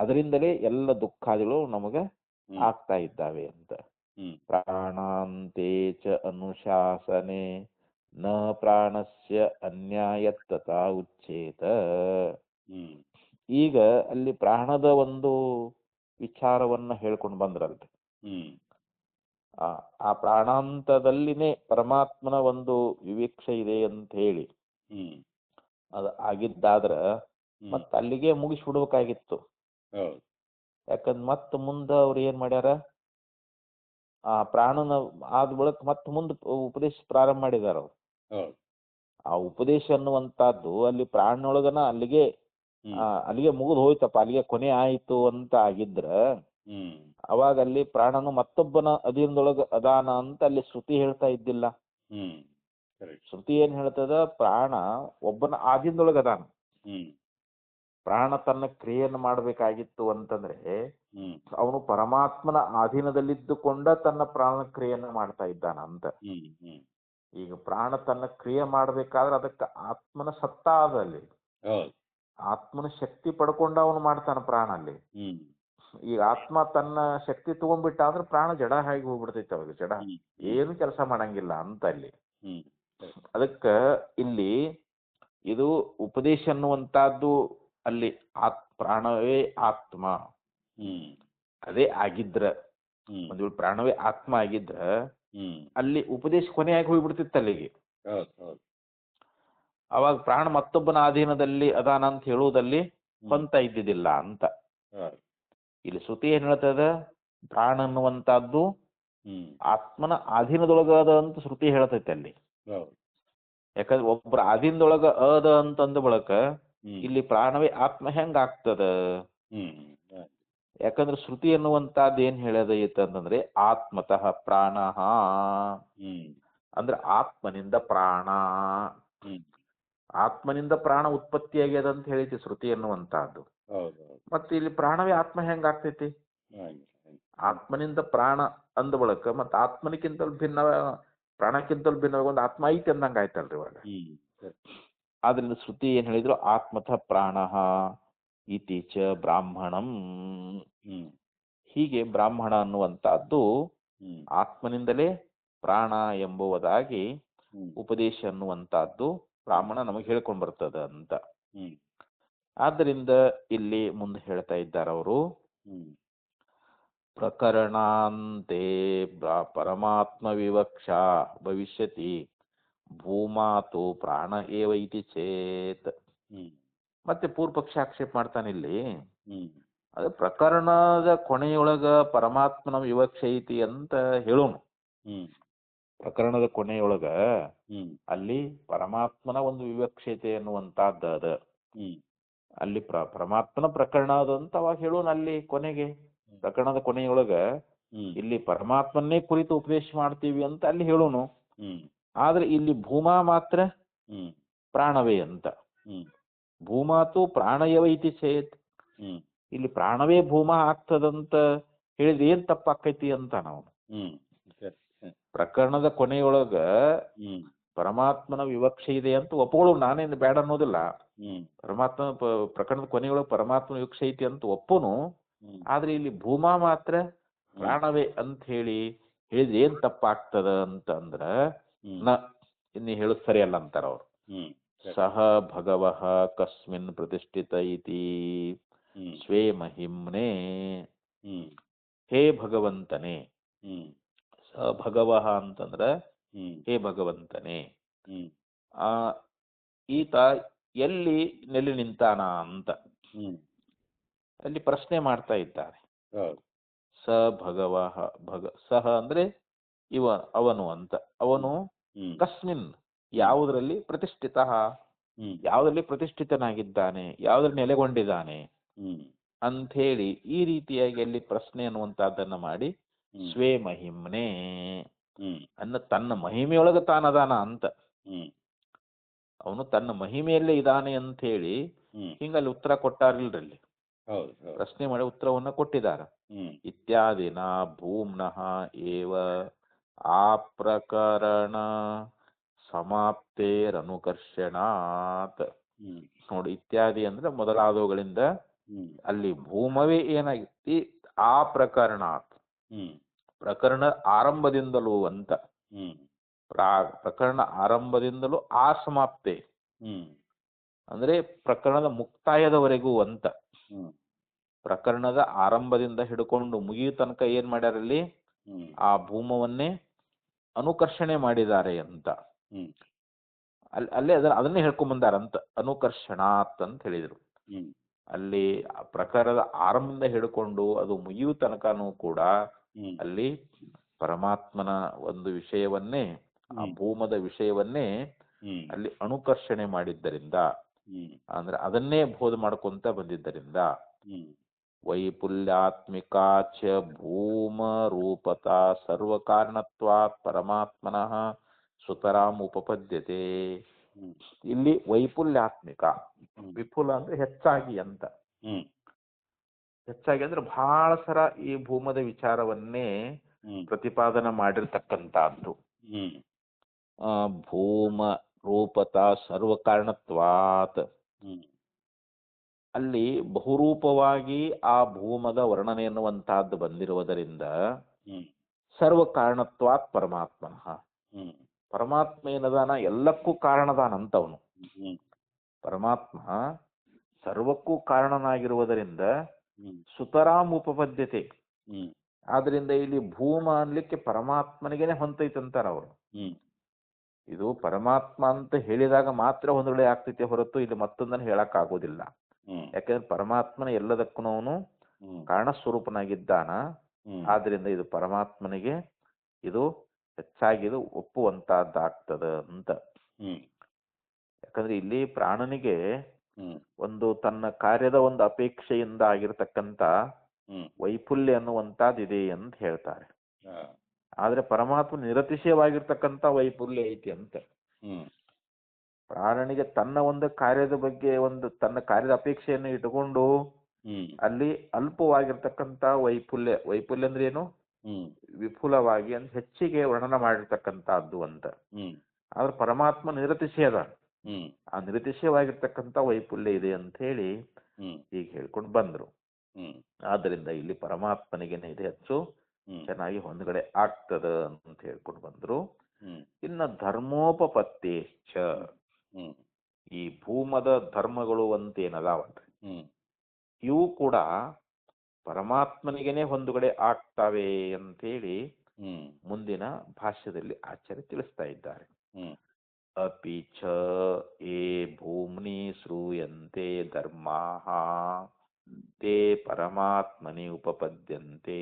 ಅದರಿಂದಲೇ ಎಲ್ಲ ದುಃಖಾದಿಗಳು ನಮಗೆ ಆಗ್ತಾ ಇದ್ದಾವೆ ಅಂತ. ಪ್ರಾಣಾಂತೆ ಚ ಅನುಶಾಸನೆ ನ ಪ್ರಾಣಸ್ಯ ಅನ್ಯಾಯತ್ತತಾ ಉಚ್ಯೇತ. ಈಗ ಅಲ್ಲಿ ಪ್ರಾಣದ ಒಂದು ವಿಚಾರವನ್ನ ಹೇಳ್ಕೊಂಡು ಬಂದ್ರಲ್ರಿ. ಆ ಪ್ರಾಣಾಂತದಲ್ಲಿನೇ ಪರಮಾತ್ಮನ ಒಂದು ವಿವೇಕ್ಷೆ ಇದೆ ಅಂತ ಹೇಳಿ ಅದು ಆಗಿದ್ದಾದ್ರ ಮತ್ತ ಅಲ್ಲಿಗೆ ಮುಗಿಸ್ಬಿಡ್ಬೇಕಾಗಿತ್ತು. ಯಾಕಂದ್ರೆ ಮತ್ತ ಮುಂದ ಅವ್ರು ಏನ್ ಮಾಡ್ಯಾರ, ಆ ಪ್ರಾಣನ ಆದ ಬಳಿಕ ಮತ್ತ ಮುಂದೆ ಉಪದೇಶ ಪ್ರಾರಂಭ ಮಾಡಿದಾರ ಅವ್ರು. ಆ ಉಪದೇಶ ಅನ್ನುವಂತಹದ್ದು ಅಲ್ಲಿ ಪ್ರಾಣನೊಳಗನ ಅಲ್ಲಿಗೆ ಮುಗಿದು ಹೋಯ್ತಪ್ಪ, ಅಲ್ಲಿಗೆ ಕೊನೆ ಆಯ್ತು ಅಂತ ಆಗಿದ್ರ ಅವಾಗ ಅಲ್ಲಿ ಪ್ರಾಣನು ಮತ್ತೊಬ್ಬನ ಅಧೀನದೊಳಗ ಅದಾನ ಅಂತ ಅಲ್ಲಿ ಶ್ರುತಿ ಹೇಳ್ತಾ ಇದ್ದಿಲ್ಲ. ಶ್ರುತಿ ಏನ್ ಹೇಳ್ತದ, ಪ್ರಾಣ ಒಬ್ಬನ ಆಧೀನದೊಳಗ ಅದಾನ. ಪ್ರಾಣ ತನ್ನ ಕ್ರಿಯೆಯನ್ನು ಮಾಡಬೇಕಾಗಿತ್ತು ಅಂತಂದ್ರೆ ಅವನು ಪರಮಾತ್ಮನ ಅಧೀನದಲ್ಲಿದ್ದುಕೊಂಡ ತನ್ನ ಪ್ರಾಣ ಕ್ರಿಯೆಯನ್ನು ಮಾಡ್ತಾ ಇದ್ದಾನ ಅಂತ. ಈಗ ಪ್ರಾಣ ತನ್ನ ಕ್ರಿಯೆ ಮಾಡ್ಬೇಕಾದ್ರೆ ಅದಕ್ಕೆ ಆತ್ಮನ ಸತ್ತ ಅದಲ್ಲಿ, ಆತ್ಮನ ಶಕ್ತಿ ಪಡ್ಕೊಂಡ ಅವನು ಮಾಡ್ತಾನ ಪ್ರಾಣ ಅಲ್ಲಿ. ಈಗ ಆತ್ಮ ತನ್ನ ಶಕ್ತಿ ತಗೊಂಡ್ಬಿಟ್ಟ ಅಂದ್ರೆ ಪ್ರಾಣ ಜಡ ಹಾಗೆ ಹೋಗ್ಬಿಡ್ತೈತೆ, ಅವಾಗ ಜಡ ಏನು ಕೆಲಸ ಮಾಡಂಗಿಲ್ಲ ಅಂತ ಅಲ್ಲಿ. ಅದಕ್ಕ ಇಲ್ಲಿ ಇದು ಉಪದೇಶ ಅನ್ನುವಂತಹದ್ದು ಅಲ್ಲಿ ಪ್ರಾಣವೇ ಆತ್ಮ ಅದೇ ಆಗಿದ್ರ, ಒಂದು ಪ್ರಾಣವೇ ಆತ್ಮ ಆಗಿದ್ರ ಅಲ್ಲಿ ಉಪದೇಶ ಕೊನೆಯಾಗಿ ಹೋಗ್ಬಿಡ್ತಿತ್ತು ಅಲ್ಲಿಗೆ. ಅವಾಗ ಪ್ರಾಣ ಮತ್ತೊಬ್ಬನ ಅಧೀನದಲ್ಲಿ ಅದಾನ ಅಂತ ಹೇಳುವುದಲ್ಲಿ ಹೊಂತ ಇದ್ದಿದ್ದಿಲ್ಲ ಅಂತ. ಇಲ್ಲಿ ಶ್ರುತಿ ಏನ್ ಹೇಳ್ತದ, ಪ್ರಾಣ ಅನ್ನುವಂತಹದ್ದು ಆತ್ಮನ ಅಧೀನದೊಳಗದ ಅಂತ ಶ್ರುತಿ ಹೇಳ್ತೈತೆ ಅಲ್ಲಿ. ಯಾಕಂದ್ರೆ ಒಬ್ಬರ ಅಧೀನದೊಳಗ ಅದ ಅಂತಂದ ಬಳಕ ಇಲ್ಲಿ ಪ್ರಾಣವೇ ಆತ್ಮ ಹೆಂಗ ಆಗ್ತದ? ಯಾಕಂದ್ರೆ ಶ್ರುತಿ ಅನ್ನುವಂತಹದ್ದು ಏನ್ ಹೇಳದೈತೆ ಅಂತಂದ್ರೆ ಆತ್ಮತಃ ಪ್ರಾಣ ಅಂದ್ರೆ ಆತ್ಮನಿಂದ ಪ್ರಾಣ, ಆತ್ಮನಿಂದ ಪ್ರಾಣ ಉತ್ಪತ್ತಿ ಆಗ್ಯದ ಅಂತ ಹೇಳಿತಿ ಶ್ರುತಿ ಅನ್ನುವಂತಹದ್ದು. ಮತ್ತೆ ಇಲ್ಲಿ ಪ್ರಾಣವೇ ಆತ್ಮ ಹೆಂಗ ಆಗ್ತೈತಿ? ಆತ್ಮನಿಂದ ಪ್ರಾಣ ಅಂದ ಬಳಕ ಮತ್ತ ಆತ್ಮನಿಕ್ಕಿಂತಲೂ ಭಿನ್ನ, ಪ್ರಾಣಕ್ಕಿಂತಲೂ ಭಿನ್ನವಾಗಿ ಒಂದು ಆತ್ಮ ಐತಿ ಅಂದಂಗ ಆಯ್ತಲ್ರಿ ಇವಾಗ. ಆದ್ರಿಂದ ಶ್ರುತಿ ಏನ್ ಹೇಳಿದ್ರು, ಆತ್ಮತಃ ಪ್ರಾಣ ಇತಿ ಚ ಬ್ರಾಹ್ಮಣಂ. ಹೀಗೆ ಬ್ರಾಹ್ಮಣ ಅನ್ನುವಂತಹದ್ದು ಆತ್ಮನಿಂದಲೇ ಪ್ರಾಣ ಎಂಬುವುದಾಗಿ ಉಪದೇಶ ಅನ್ನುವಂತಹದ್ದು ಬ್ರಾಹ್ಮಣ ನಮಗೆ ಹೇಳ್ಕೊಂಡ್ ಬರ್ತದ ಅಂತ. ಆದ್ದರಿಂದ ಇಲ್ಲಿ ಮುಂದೆ ಹೇಳ್ತಾ ಇದ್ದಾರೆ ಅವರು, ಪ್ರಕರಣಾಂತೆ ಪರಮಾತ್ಮ ವಿವಕ್ಷಾ ಭವಿಷ್ಯತಿ ಭೂಮಾತು ಪ್ರಾಣ ಏವ ಇತಿ ಚೇತ್. ಮತ್ತೆ ಪೂರ್ವ ಪಕ್ಷ ಆಕ್ಷೇಪ ಮಾಡ್ತಾನೆ ಇಲ್ಲಿ. ಅದು ಪ್ರಕರಣದ ಕೊನೆಯೊಳಗ ಪರಮಾತ್ಮನ ವಿವಕ್ಷೆ ಐತಿ ಅಂತ ಹೇಳೋನು. ಪ್ರಕರಣದ ಕೊನೆಯೊಳಗ ಅಲ್ಲಿ ಪರಮಾತ್ಮನ ಒಂದು ವಿವಕ್ಷತೆ ಅನ್ನುವಂತಹದ್ದು ಅದ. ಅಲ್ಲಿ ಪರಮಾತ್ಮನ ಪ್ರಕರಣ ಅದಂತ ಅವಾಗ ಹೇಳೋನು ಅಲ್ಲಿ ಕೊನೆಗೆ. ಪ್ರಕರಣದ ಕೊನೆಯೊಳಗ ಇಲ್ಲಿ ಪರಮಾತ್ಮನ್ನೇ ಕುರಿತು ಉಪದೇಶ ಮಾಡ್ತೀವಿ ಅಂತ ಅಲ್ಲಿ ಹೇಳೋನು. ಆದ್ರೆ ಇಲ್ಲಿ ಭೂಮಾ ಮಾತ್ರ ಪ್ರಾಣವೇ ಅಂತ. ಭೂಮಾತು ಪ್ರಾಣಯವ ಇತಿ ಚೇತ್. ಇಲ್ಲಿ ಪ್ರಾಣವೇ ಭೂಮಾ ಆಗ್ತದಂತ ಹೇಳಿದ್ರೆ ಏನ್ ತಪ್ಪಾಕೈತಿ ಅಂತ ನಾವು. ಪ್ರಕರಣದ ಕೊನೆಯೊಳಗ ಪರಮಾತ್ಮನ ವಿವಕ್ಷೆ ಇದೆ ಅಂತ ಒಪ್ಪುಗಳು, ನಾನೇನು ಬೇಡ ಅನ್ನೋದಿಲ್ಲ. ಪರಮಾತ್ಮ ಪ್ರಕರಣದ ಕೊನೆಯೊಳಗೆ ಪರಮಾತ್ಮನ ವಿವಕ್ಷೆ ಐತಿ ಅಂತ ಒಪ್ಪುನು. ಆದ್ರೆ ಇಲ್ಲಿ ಭೂಮಾ ಮಾತ್ರ ಪ್ರಾಣವೇ ಅಂತ ಹೇಳಿದ್ರೆ ಏನ್ ತಪ್ಪಾಗ್ತದ ಅಂತಂದ್ರ ಇನ್ನು ಹೇಳುದು ಸರಿಯಲ್ಲ ಅಂತಾರ ಅವ್ರು. ಸಹ ಭಗವಃ ಕಸ್ಮಿನ್ ಪ್ರತಿಷ್ಠಿತ ಇತಿ ಸ್ವೇ ಮಹಿಮ್ನೆ. ಹೇ ಭಗವಂತನೇ, ಸ ಭಗವಃ ಅಂತಂದ್ರ ಹೇ ಭಗವಂತನೇ, ಈತ ಎಲ್ಲಿ ನೆಲೆ ನಿಂತಾನ ಅಂತ ಅಲ್ಲಿ ಪ್ರಶ್ನೆ ಮಾಡ್ತಾ ಇದ್ದಾರೆ. ಸ ಭಗವಃ ಸಹ ಅಂದ್ರೆ ಅವನು ಅಂತ. ಅವನು ಕಸ್ಮಿನ್ ಯಾವುದರಲ್ಲಿ ಪ್ರತಿಷ್ಠಿತ, ಯಾವುದರಲ್ಲಿ ಪ್ರತಿಷ್ಠಿತನಾಗಿದ್ದಾನೆ, ಯಾವುದ್ರಲ್ಲಿ ನೆಲೆಗೊಂಡಿದ್ದಾನೆ ಅಂಥೇಳಿ ಈ ರೀತಿಯಾಗಿ ಅಲ್ಲಿ ಪ್ರಶ್ನೆ ಅನ್ನುವಂತಹದ್ದನ್ನ ಮಾಡಿ ಸ್ವೇ ಮಹಿಮ್ನೆ ತನ್ನ ಮಹಿಮೆಯೊಳಗೆ ತಾನದಾನ ಅಂತ, ಅವನು ತನ್ನ ಮಹಿಮೆಯಲ್ಲೇ ಇದ್ದಾನೆ ಅಂತ ಹೇಳಿ ಹಿಂಗಲ್ಲಿ ಉತ್ತರ ಕೊಟ್ಟಾರಿಲ್ರಲ್ಲಿ. ಪ್ರಶ್ನೆ ಮಾಡಿ ಉತ್ತರವನ್ನ ಕೊಟ್ಟಿದಾರ. ಇತ್ಯಾದಿನ ಭೂಮ್ನಃ ಏವ ಆ ಪ್ರಕರಣ ಸಮಾಪ್ತೇರನುಕರ್ಷಣಾತ್. ನೋಡಿ, ಇತ್ಯಾದಿ ಅಂದ್ರೆ ಮೊದಲಾದವುಗಳಿಂದ ಅಲ್ಲಿ ಭೂಮವೇ ಏನಾಗಿತ್ತು, ಆ ಪ್ರಕರಣಾತ್ ಪ್ರಕರಣ ಆರಂಭದಿಂದಲೂ ಅಂತ. ಪ್ರಕರಣ ಆರಂಭದಿಂದಲೂ ಆ ಸಮಾಪ್ತೆ ಅಂದ್ರೆ ಪ್ರಕರಣದ ಮುಕ್ತಾಯದವರೆಗೂ ಅಂತ. ಪ್ರಕರಣದ ಆರಂಭದಿಂದ ಹಿಡ್ಕೊಂಡು ಮುಗಿಯೋ ತನಕ ಏನ್ ಮಾಡ್ಯಾರಲ್ಲಿ, ಆ ಭೂಮವನ್ನೇ ಅನುಕರ್ಷಣೆ ಮಾಡಿದ್ದಾರೆ ಅಂತ. ಅಲ್ಲೇ ಅದನ್ನೇ ಹೇಳ್ಕೊಂಡ್ ಬಂದಾರಂತ, ಅನುಕರ್ಷಣಾತ್ ಅಂತ ಹೇಳಿದ್ರು. ಅಲ್ಲಿ ಪ್ರಕಾರದ ಆರಂಭದಿಂದ ಹಿಡ್ಕೊಂಡು ಅದು ಮುಗಿಯೋ ತನಕನೂ ಕೂಡ ಅಲ್ಲಿ ಪರಮಾತ್ಮನ ಒಂದು ವಿಷಯವನ್ನೇ, ಆ ಭೂಮದ ವಿಷಯವನ್ನೇ ಅಲ್ಲಿ ಅನುಕರ್ಷಣೆ ಮಾಡಿದ್ದರಿಂದ, ಅಂದ್ರೆ ಅದನ್ನೇ ಬೋಧ ಮಾಡ್ಕೊಂತ ಬಂದಿದ್ದರಿಂದ ವೈಪುಲ್ಯಾತ್ಮಿಕಾಚ ಭೂಮ ರೂಪತಾ ಸರ್ವಕಾರಣತ್ವಾತ್ ಪರಮಾತ್ಮನಃ ಸುತರಾಂ ಉಪಪದ್ಯತೆ. ಇಲ್ಲಿ ವೈಪುಲ್ಯಾತ್ಮಿಕ, ವಿಪುಲ ಅಂದ್ರೆ ಹೆಚ್ಚಾಗಿ ಅಂತ. ಹೆಚ್ಚಾಗಿ ಅಂದ್ರೆ ಬಹಳ ಸರ ಈ ಭೂಮದ ವಿಚಾರವನ್ನೇ ಪ್ರತಿಪಾದನ ಮಾಡಿರ್ತಕ್ಕಂಥದ್ದು. ಭೂಮ ರೂಪತಾ ಸರ್ವಕಾರಣತ್ವಾತ್, ಅಲ್ಲಿ ಬಹುರೂಪವಾಗಿ ಆ ಭೂಮದ ವರ್ಣನೆ ಎನ್ನುವಂತಹದ್ದು ಬಂದಿರುವುದರಿಂದ ಸರ್ವಕಾರಣತ್ವಾತ್ ಪರಮಾತ್ಮನಃ, ಪರಮಾತ್ಮ ಏನದಾನ ಎಲ್ಲಕ್ಕೂ ಕಾರಣದಾನಂತವನು. ಪರಮಾತ್ಮ ಸರ್ವಕ್ಕೂ ಕಾರಣನಾಗಿರುವುದರಿಂದ ಸುತರಾಂ ಉಪಪದ್ಯತೆ. ಆದ್ರಿಂದ ಇಲ್ಲಿ ಭೂಮ ಅನ್ಲಿಕ್ಕೆ ಪರಮಾತ್ಮನಿಗೇನೆ ಹೊಂತೈತಂತಾರ ಅವರು. ಇದು ಪರಮಾತ್ಮ ಅಂತ ಹೇಳಿದಾಗ ಮಾತ್ರ ಹೊಂದೊಳೆ ಆಗ್ತೈತೆ ಹೊರತು ಇಲ್ಲಿ ಮತ್ತೊಂದನ್ನು ಹೇಳಕ್ ಆಗೋದಿಲ್ಲ. ಯಾಕಂದ್ರೆ ಪರಮಾತ್ಮನ ಎಲ್ಲದಕ್ಕೂ ಅವನು ಕಾರಣ ಸ್ವರೂಪನಾಗಿದ್ದಾನ. ಆದ್ರಿಂದ ಇದು ಪರಮಾತ್ಮನಿಗೆ ಇದು ಹೆಚ್ಚಾಗಿ ಇದು ಒಪ್ಪುವಂತಹದ್ದಾಗ್ತದ ಅಂತ. ಯಾಕಂದ್ರೆ ಇಲ್ಲಿ ಪ್ರಾಣನಿಗೆ ಒಂದು ತನ್ನ ಕಾರ್ಯದ ಒಂದು ಅಪೇಕ್ಷೆಯಿಂದ ಆಗಿರ್ತಕ್ಕಂಥ ವೈಫಲ್ಯ ಅನ್ನುವಂತಹದ್ದಿದೆ ಅಂತ ಹೇಳ್ತಾರೆ. ಆದ್ರೆ ಪರಮಾತ್ಮ ನಿರತಿಶಯವಾಗಿರ್ತಕ್ಕಂಥ ವೈಫಲ್ಯ ಐತಿ ಅಂತ. ಪ್ರಾಣನಿಗೆ ತನ್ನ ಒಂದು ಕಾರ್ಯದ ಬಗ್ಗೆ ಒಂದು ತನ್ನ ಕಾರ್ಯದ ಅಪೇಕ್ಷೆಯನ್ನು ಇಟ್ಟುಕೊಂಡು ಅಲ್ಲಿ ಅಲ್ಪವಾಗಿರ್ತಕ್ಕಂಥ ವೈಫಲ್ಯ ಅಂದ್ರೆ ಏನು, ವಿಪುಲವಾಗಿ ಅಂತ ಹೆಚ್ಚಿಗೆ ವರ್ಣನ ಮಾಡಿರ್ತಕ್ಕಂಥದ್ದು ಅಂತ. ಆದ್ರೆ ಪರಮಾತ್ಮ ನಿರತಿಶಯದ, ಆ ನಿರತಿಶಯವಾಗಿರ್ತಕ್ಕಂಥ ವೈಫಲ್ಯ ಇದೆ ಅಂತ ಹೇಳಿ ಈಗ ಹೇಳ್ಕೊಂಡು ಬಂದ್ರು. ಆದ್ರಿಂದ ಇಲ್ಲಿ ಪರಮಾತ್ಮನಿಗೇನೆ ಇದೆ ಹೆಚ್ಚು ಚೆನ್ನಾಗಿ ಹೊಂದಗಡೆ ಆಗ್ತದ ಅಂತ ಹೇಳ್ಕೊಂಡು ಬಂದ್ರು. ಇನ್ನ ಧರ್ಮೋಪಪತ್ತೇಶ್ಚ, ಈ ಭೂಮದ ಧರ್ಮಗಳು ಅಂತೇನದಾವಲ್ರಿ, ಇವು ಕೂಡ ಪರಮಾತ್ಮನಿಗೇನೆ ಹೊಂದುಗಡೆ ಆಗ್ತವೆ ಅಂತೇಳಿ ಮುಂದಿನ ಭಾಷ್ಯದಲ್ಲಿ ಆಚಾರ್ಯ ತಿಳಿಸ್ತಾ ಇದ್ದಾರೆ. ಅಪಿ ಚ ಏ ಭೂಮ್ನಿ ಶ್ರೂಯಂತೆ ಧರ್ಮಾಃ ತೇ ಪರಮಾತ್ಮನಿ ಉಪಪದ್ಯಂತೆ.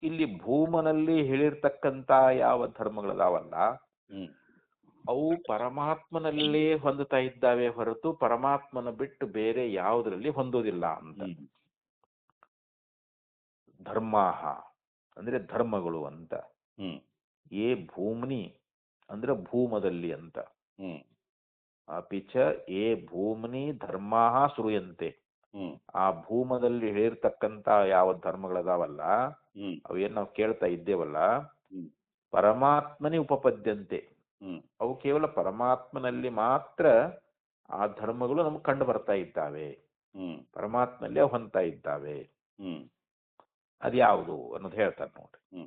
ಇಲ್ಲಿ ಭೂಮನಲ್ಲಿ ಹೇಳಿರ್ತಕ್ಕಂಥ ಯಾವ ಧರ್ಮಗಳದಾವಲ್ಲ ಅವು ಪರಮಾತ್ಮನಲ್ಲೇ ಹೊಂದುತ್ತಾ ಇದ್ದಾವೆ ಹೊರತು ಪರಮಾತ್ಮನ ಬಿಟ್ಟು ಬೇರೆ ಯಾವುದರಲ್ಲಿ ಹೊಂದೋದಿಲ್ಲ ಅಂತ. ಧರ್ಮಾಹ ಅಂದ್ರೆ ಧರ್ಮಗಳು ಅಂತ. ಏ ಭೂಮ್ನಿ ಅಂದ್ರೆ ಭೂಮದಲ್ಲಿ ಅಂತ. ಅಪಿಚ ಏ ಭೂಮ್ನಿ ಧರ್ಮಾಹ ಶ್ರೂಯಂತೆ, ಆ ಭೂಮದಲ್ಲಿ ಹೇಳಿರ್ತಕ್ಕಂತ ಯಾವ ಧರ್ಮಗಳದಾವಲ್ಲ ಅವೇನ್ ನಾವು ಕೇಳ್ತಾ ಇದ್ದೇವಲ್ಲ ಪರಮಾತ್ಮನೇ ಉಪಪದ್ಯಂತೆ. ಅವು ಕೇವಲ ಪರಮಾತ್ಮನಲ್ಲಿ ಮಾತ್ರ ಆ ಧರ್ಮಗಳು ನಮ್ಗೆ ಕಂಡು ಬರ್ತಾ ಇದ್ದಾವೆ, ಪರಮಾತ್ಮನಲ್ಲಿ ಅವು ಹೊಂತಾ ಇದ್ದಾವೆ. ಅದ್ಯಾವುದು ಅನ್ನೋದು ಹೇಳ್ತಾರೆ ನೋಡ್ರಿ.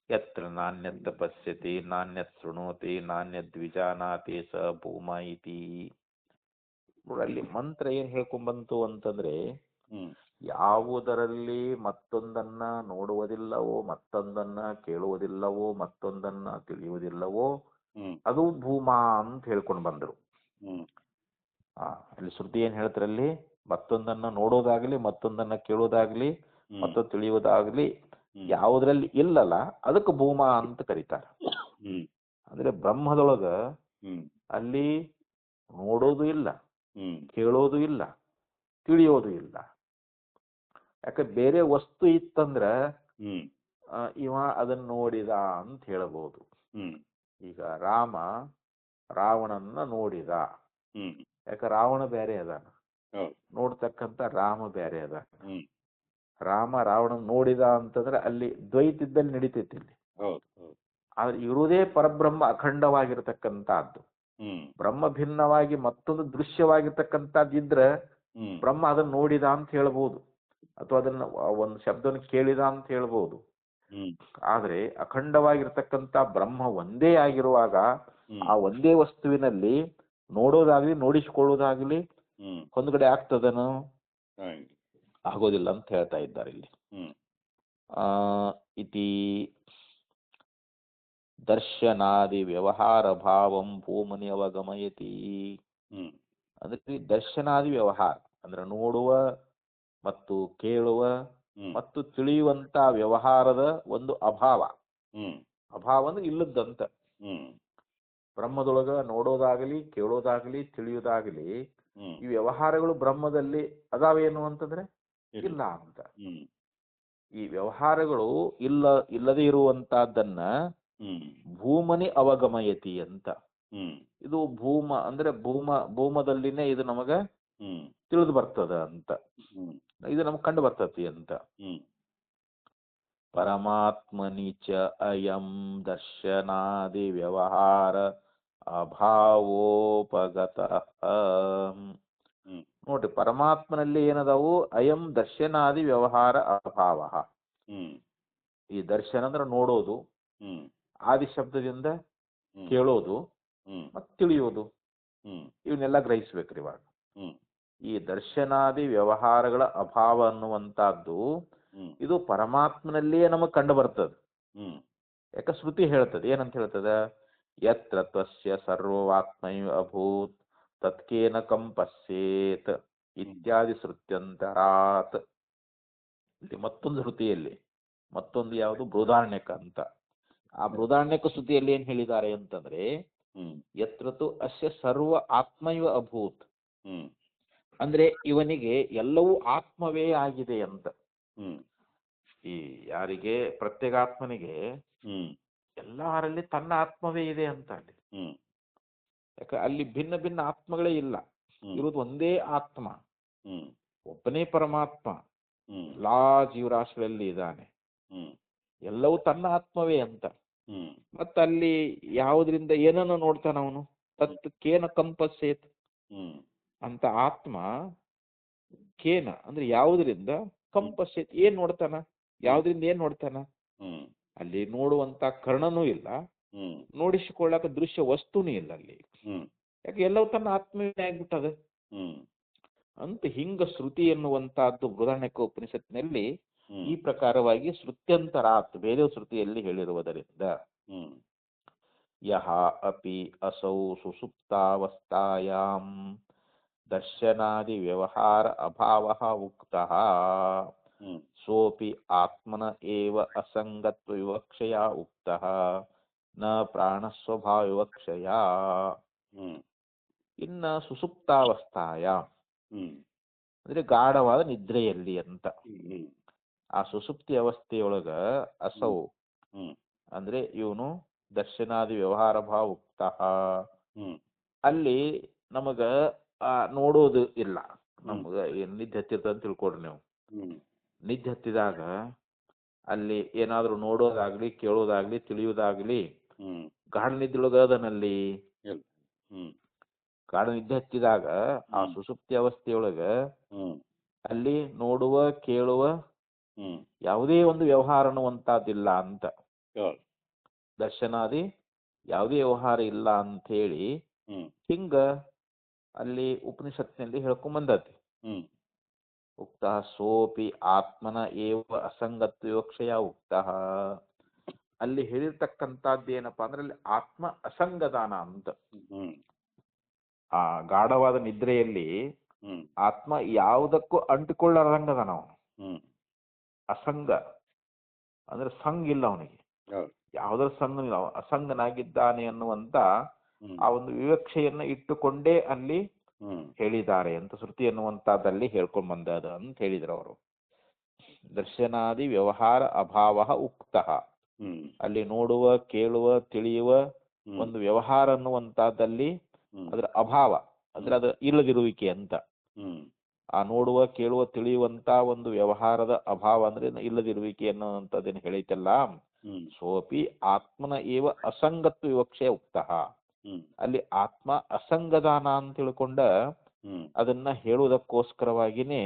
ಯತ್ರ ನಾಣ್ಯತ್ ಪಶ್ಯತಿ ನಾಣ್ಯತ್ ಶೃಣೋತಿ ನಾಣ್ಯದ್ ವಿಜಾನಾತಿ ಸ ಭೂಮ ಇತಿ. ಅಲ್ಲಿ ಮಂತ್ರ ಏನ್ ಹೇಳ್ಕೊಂಡ್ಬಂತು ಅಂತಂದ್ರೆ, ಯಾವುದರಲ್ಲಿ ಮತ್ತೊಂದನ್ನ ನೋಡುವುದಿಲ್ಲವೋ, ಮತ್ತೊಂದನ್ನ ಕೇಳುವುದಿಲ್ಲವೋ, ಮತ್ತೊಂದನ್ನ ತಿಳಿಯುವುದಿಲ್ಲವೋ ಅದು ಭೂಮಾ ಅಂತ ಹೇಳ್ಕೊಂಡು ಬಂದ್ರು. ಅಲ್ಲಿ ಶ್ರುತಿ ಏನ್ ಹೇಳ್ತಾರಲ್ಲಿ, ಮತ್ತೊಂದನ್ನ ನೋಡೋದಾಗ್ಲಿ, ಮತ್ತೊಂದನ್ನ ಕೇಳೋದಾಗ್ಲಿ, ಮತ್ತೊಂದು ತಿಳಿಯೋದಾಗ್ಲಿ ಯಾವುದ್ರಲ್ಲಿ ಇಲ್ಲಲ್ಲ ಅದಕ್ಕೆ ಭೂಮಾ ಅಂತ ಕರೀತಾರೆ. ಅಂದ್ರೆ ಬ್ರಹ್ಮದೊಳಗ ಅಲ್ಲಿ ನೋಡೋದು ಇಲ್ಲ, ಕೇಳೋದು ಇಲ್ಲ, ತಿಳಿಯೋದು ಇಲ್ಲ. ಯಾಕೆ ಬೇರೆ ವಸ್ತು ಇತ್ತಂದ್ರ ಇವ ಅದನ್ನ ನೋಡಿದ ಅಂತ ಹೇಳಬಹುದು. ಈಗ ರಾಮ ರಾವಣನ್ನ ನೋಡಿದ, ಯಾಕ ರಾವಣ ಬೇರೆ ಅದಾನ, ನೋಡ್ತಕ್ಕಂತ ರಾಮ ಬೇರೆ ಅದ. ರಾಮ ರಾವಣ ನೋಡಿದ ಅಂತಂದ್ರೆ ಅಲ್ಲಿ ದ್ವೈತ ಇದ್ದಲ್ಲಿ ನಡೀತೈತಿ ಇಲ್ಲಿ. ಆದ್ರೆ ಇರುವುದೇ ಪರಬ್ರಹ್ಮ ಅಖಂಡವಾಗಿರ್ತಕ್ಕಂಥದ್ದು. ಬ್ರಹ್ಮ ಭಿನ್ನವಾಗಿ ಮತ್ತೊಂದು ದೃಶ್ಯವಾಗಿರ್ತಕ್ಕಂಥದ್ದು ಇದ್ರೆ ಬ್ರಹ್ಮ ಅದನ್ನ ನೋಡಿದ ಅಂತ ಹೇಳ್ಬೋದು, ಅಥವಾ ಅದನ್ನ ಒಂದು ಶಬ್ದವನ್ನು ಕೇಳಿದ ಅಂತ ಹೇಳ್ಬೋದು. ಆದ್ರೆ ಅಖಂಡವಾಗಿರ್ತಕ್ಕಂಥ ಬ್ರಹ್ಮ ಒಂದೇ ಆಗಿರುವಾಗ ಆ ಒಂದೇ ವಸ್ತುವಿನಲ್ಲಿ ನೋಡೋದಾಗ್ಲಿ, ನೋಡಿಸಿಕೊಳ್ಳೋದಾಗ್ಲಿ ಹೊಂದ್ಗಡೆ ಆಗ್ತದನು? ಆಗೋದಿಲ್ಲ ಅಂತ ಹೇಳ್ತಾ ಇದ್ದಾರೆ ಇಲ್ಲಿ. ಇತಿ ದರ್ಶನಾದಿ ವ್ಯವಹಾರ ಭಾವಂ ಭೂಮನಿ ಅವಗಮಯತಿ. ಅಂದ್ರೆ ದರ್ಶನಾದಿ ವ್ಯವಹಾರ ಅಂದ್ರೆ ನೋಡುವ ಮತ್ತು ಕೇಳುವ ಮತ್ತು ತಿಳಿಯುವಂತ ವ್ಯವಹಾರದ ಒಂದು ಅಭಾವ. ಅಭಾವ ಅಂದ್ರೆ ಇಲ್ಲದಂತ. ಬ್ರಹ್ಮದೊಳಗ ನೋಡೋದಾಗಲಿ, ಕೇಳೋದಾಗ್ಲಿ, ತಿಳಿಯೋದಾಗ್ಲಿ ಈ ವ್ಯವಹಾರಗಳು ಬ್ರಹ್ಮದಲ್ಲಿ ಅದಾವೇನು ಅಂತಂದ್ರೆ ಇಲ್ಲ ಅಂತ. ಈ ವ್ಯವಹಾರಗಳು ಇಲ್ಲದೆ ಇರುವಂತಹದ್ದನ್ನ ಭೂಮನಿ ಅವಗಮಯತಿ ಅಂತ. ಇದು ಭೂಮ ಅಂದ್ರೆ ಭೂಮದಲ್ಲಿನೇ ಇದು ನಮಗ ತಿಳಿದು ಬರ್ತದ ಅಂತ, ಇದು ನಮಗ್ ಕಂಡು ಬರ್ತತಿ ಅಂತ. ಪರಮಾತ್ಮನಿ ಚ ಅಯಂ ದರ್ಶನಾದಿ ವ್ಯವಹಾರ ಅಭಾವೋಪಗತ. ನೋಡ್ರಿ, ಪರಮಾತ್ಮನಲ್ಲಿ ಏನದಾವು? ಅಯಂ ದರ್ಶನಾದಿ ವ್ಯವಹಾರ ಅಭಾವ. ಈ ದರ್ಶನ ಅಂದ್ರೆ ನೋಡೋದು, ಆದಿ ಶಬ್ದದಿಂದ ಕೇಳೋದು ಮತ್ತು ತಿಳಿಯೋದು, ಇವನ್ನೆಲ್ಲ ಗ್ರಹಿಸ್ಬೇಕ್ರಿ ಇವಾಗ. ಈ ದರ್ಶನಾದಿ ವ್ಯವಹಾರಗಳ ಅಭಾವ ಅನ್ನುವಂತಹದ್ದು ಇದು ಪರಮಾತ್ಮನಲ್ಲಿಯೇ ನಮಗ್ ಕಂಡು ಬರ್ತದ. ಯಾಕ ಶ್ರುತಿ ಹೇಳ್ತದೆ, ಏನಂತ ಹೇಳ್ತದ? ಯತ್ರ ತ್ವಸ್ಯ ಸರ್ವಾತ್ಮೈವ ಅಭೂತ್ ತತ್ಕೇನ ಕಂಪಸ್ಯೇತ್ ಇತ್ಯಾದಿ ಶ್ರುತ್ಯಂತರಾತ್. ಇಲ್ಲಿ ಮತ್ತೊಂದು ಶ್ರುತಿಯಲ್ಲಿ ಮತ್ತೊಂದು ಯಾವುದು? ಬೃಹದಾರಣ್ಯಕ ಅಂತ. ಆ ಬೃಹದಾರಣ್ಯಕ ಶ್ರುತಿಯಲ್ಲಿ ಏನ್ ಹೇಳಿದ್ದಾರೆ ಅಂತಂದ್ರೆ, ಯತ್ರತು ಅಸ್ಯ ಸರ್ವ ಆತ್ಮೈವ ಅಭೂತ್, ಅಂದ್ರೆ ಇವನಿಗೆ ಎಲ್ಲವೂ ಆತ್ಮವೇ ಆಗಿದೆ ಅಂತ. ಈ ಯಾರಿಗೆ? ಪ್ರತ್ಯೇಗಾತ್ಮನಿಗೆ ಎಲ್ಲರಲ್ಲಿ ತನ್ನ ಆತ್ಮವೇ ಇದೆ ಅಂತ ಅಲ್ಲಿ. ಯಾಕ ಅಲ್ಲಿ ಭಿನ್ನ ಭಿನ್ನ ಆತ್ಮಗಳೇ ಇಲ್ಲ, ಇರುವುದು ಒಂದೇ ಆತ್ಮ, ಒಬ್ಬನೇ ಪರಮಾತ್ಮ ಎಲ್ಲಾ ಜೀವರಾಶಿಗಳಲ್ಲಿ ಇದ್ದಾನೆ, ಎಲ್ಲವೂ ತನ್ನ ಆತ್ಮವೇ ಅಂತ. ಮತ್ತ ಅಲ್ಲಿ ಯಾವುದರಿಂದ ಏನನ್ನು ನೋಡ್ತಾನ ಅವನು? ತತ್ ಕೇನ ಕಂಪಸ್ಸೇತ್ ಅಂತ ಆತ್ಮ ಕೇನ ಅಂದ್ರೆ ಯಾವುದರಿಂದ, ಕಂಪಸ್ಸೇತ್ ಏನ್ ನೋಡ್ತಾನ, ಯಾವುದರಿಂದ ಏನ್ ನೋಡ್ತಾನ? ಅಲ್ಲಿ ನೋಡುವಂತ ಕರ್ಣನೂ ಇಲ್ಲ, ನೋಡಿಸಿಕೊಳ್ಳಕ ದೃಶ್ಯ ವಸ್ತುನೂ ಇಲ್ಲ ಅಲ್ಲಿ. ಯಾಕೆ ಎಲ್ಲವೂ ತನ್ನ ಆತ್ಮವೇ ಆಗ್ಬಿಟ್ಟದ ಅಂತ. ಹಿಂಗ ಶ್ರುತಿ ಎನ್ನುವಂತಹದ್ದು ಬೃಹದಾರಣ್ಯಕ ಉಪನಿಷತ್ತಿನಲ್ಲಿ ಈ ಪ್ರಕಾರವಾಗಿ ಶ್ರುತ್ಯಂತರಾತ್ ಬೇರೆ ಶ್ರುತಿಯಲ್ಲಿ ಹೇಳಿರುವುದರಿಂದ ಯಹ ಅಪಿ ಅಸೌ ಸುಸುಪ್ತಾವಸ್ಥಾಯಾಂ ದರ್ಶನಾದಿ ವ್ಯವಹಾರ ಅಭಾವಃ ಉಕ್ತಃ ಸೋಪಿ ಆತ್ಮನ ಏವ ಅಸಂಗತ್ವ ವಿವಕ್ಷಯ ಉಕ್ತಃ ನ ಪ್ರಾಣಸ್ವಭಾವ ವಿವಕ್ಷಯ. ಇನ್ನ ಸುಸುಪ್ತಾವಸ್ಥಾಯ ಅಂದ್ರೆ ಗಾಢವಾದ ನಿದ್ರೆಯಲ್ಲಿ ಅಂತ. ಆ ಸುಸುಪ್ತಿ ಅವಸ್ಥೆಯೊಳಗ ಅಸೌ ಅಂದ್ರೆ ಇವನು ದರ್ಶನಾದಿ ವ್ಯವಹಾರ ಭಾವ ಉಕ್ತಃ, ಅಲ್ಲಿ ನಮಗ ನೋಡೋದು ಇಲ್ಲ. ನಮಗ ನಿದ್ದೆ ಹತ್ತಿರ್ತದ ಅಂತ ತಿಳ್ಕೊಡ್ರಿ ನೀವು. ನಿದ್ದೆ ಹತ್ತಿದಾಗ ಅಲ್ಲಿ ಏನಾದ್ರೂ ನೋಡೋದಾಗ್ಲಿ ಕೇಳೋದಾಗ್ಲಿ ತಿಳಿಯೋದಾಗ್ಲಿ ಗಾಢ ನಿದ್ರೊಳಗ ಅದನಲ್ಲಿ ಗಾಢ ನಿದ್ದೆ ಹತ್ತಿದಾಗ ಆ ಸುಷುಪ್ತಿ ಅವಸ್ಥೆಯೊಳಗ ಅಲ್ಲಿ ನೋಡುವ ಕೇಳುವ ಯಾವುದೇ ಒಂದು ವ್ಯವಹಾರ ಅನ್ನುವಂತಹದ್ದಿಲ್ಲ ಅಂತ, ದರ್ಶನಾದಿ ಯಾವುದೇ ವ್ಯವಹಾರ ಇಲ್ಲ ಅಂತ ಹೇಳಿ ಹಿಂಗ ಅಲ್ಲಿ ಉಪನಿಷತ್ನಲ್ಲಿ ಹೇಳ್ಕೊಂಡ್ ಬಂದತಿ. ಉಕ್ತ ಸೋಪಿ ಆತ್ಮನ ಏವ ಅಸಂಗತ್ವ ವಿವಕ್ಷಯ ಉಕ್ತ. ಅಲ್ಲಿ ಹೇಳಿರ್ತಕ್ಕಂಥದ್ದೇನಪ್ಪಾ ಅಂದ್ರೆ ಅಲ್ಲಿ ಆತ್ಮ ಅಸಂಗದಾನ ಅಂತ. ಆ ಗಾಢವಾದ ನಿದ್ರೆಯಲ್ಲಿ ಆತ್ಮ ಯಾವುದಕ್ಕೂ ಅಂಟಿಕೊಳ್ಳಾರ್ದಂಗದಾನ ಅವನು. ಅಸಂಗ ಅಂದ್ರೆ ಸಂಘ ಇಲ್ಲ ಅವನಿಗೆ, ಯಾವುದರ ಸಂಘ ಇಲ್ಲ, ಅಸಂಗನಾಗಿದ್ದಾನೆ ಅನ್ನುವಂತ ಆ ಒಂದು ವಿವಕ್ಷೆಯನ್ನ ಇಟ್ಟುಕೊಂಡೇ ಅಲ್ಲಿ ಹೇಳಿದ್ದಾರೆ ಅಂತ ಶ್ರುತಿ ಅನ್ನುವಂತಹದ್ದಲ್ಲಿ ಹೇಳ್ಕೊಂಡ್ ಬಂದದ ಅಂತ ಹೇಳಿದ್ರು ಅವರು. ದರ್ಶನಾದಿ ವ್ಯವಹಾರ ಅಭಾವ ಉಕ್ತ. ಅಲ್ಲಿ ನೋಡುವ ಕೇಳುವ ತಿಳಿಯುವ ಒಂದು ವ್ಯವಹಾರ ಅನ್ನುವಂತಹದ್ದಲ್ಲಿ ಅದರ ಅಭಾವ ಅಂದ್ರೆ ಅದು ಇಲ್ಲದಿರುವಿಕೆ ಅಂತ. ಆ ನೋಡುವ ಕೇಳುವ ತಿಳಿಯುವಂತ ಒಂದು ವ್ಯವಹಾರದ ಅಭಾವ ಅಂದ್ರೆ ಇಲ್ಲದಿರುವಿಕೆ ಅನ್ನುವಂಥದ್ದೇನು ಹೇಳಿತಲ್ಲ, ಸೋಪಿ ಆತ್ಮನ ಏವ ಅಸಂಗತ್ವ ವಿವಕ್ಷೆ ಉಕ್ತ. ಅಲ್ಲಿ ಆತ್ಮ ಅಸಂಗದಾನ ಅಂತ ತಿಳ್ಕೊಂಡ ಅದನ್ನ ಹೇಳುವುದಕ್ಕೋಸ್ಕರವಾಗಿನೇ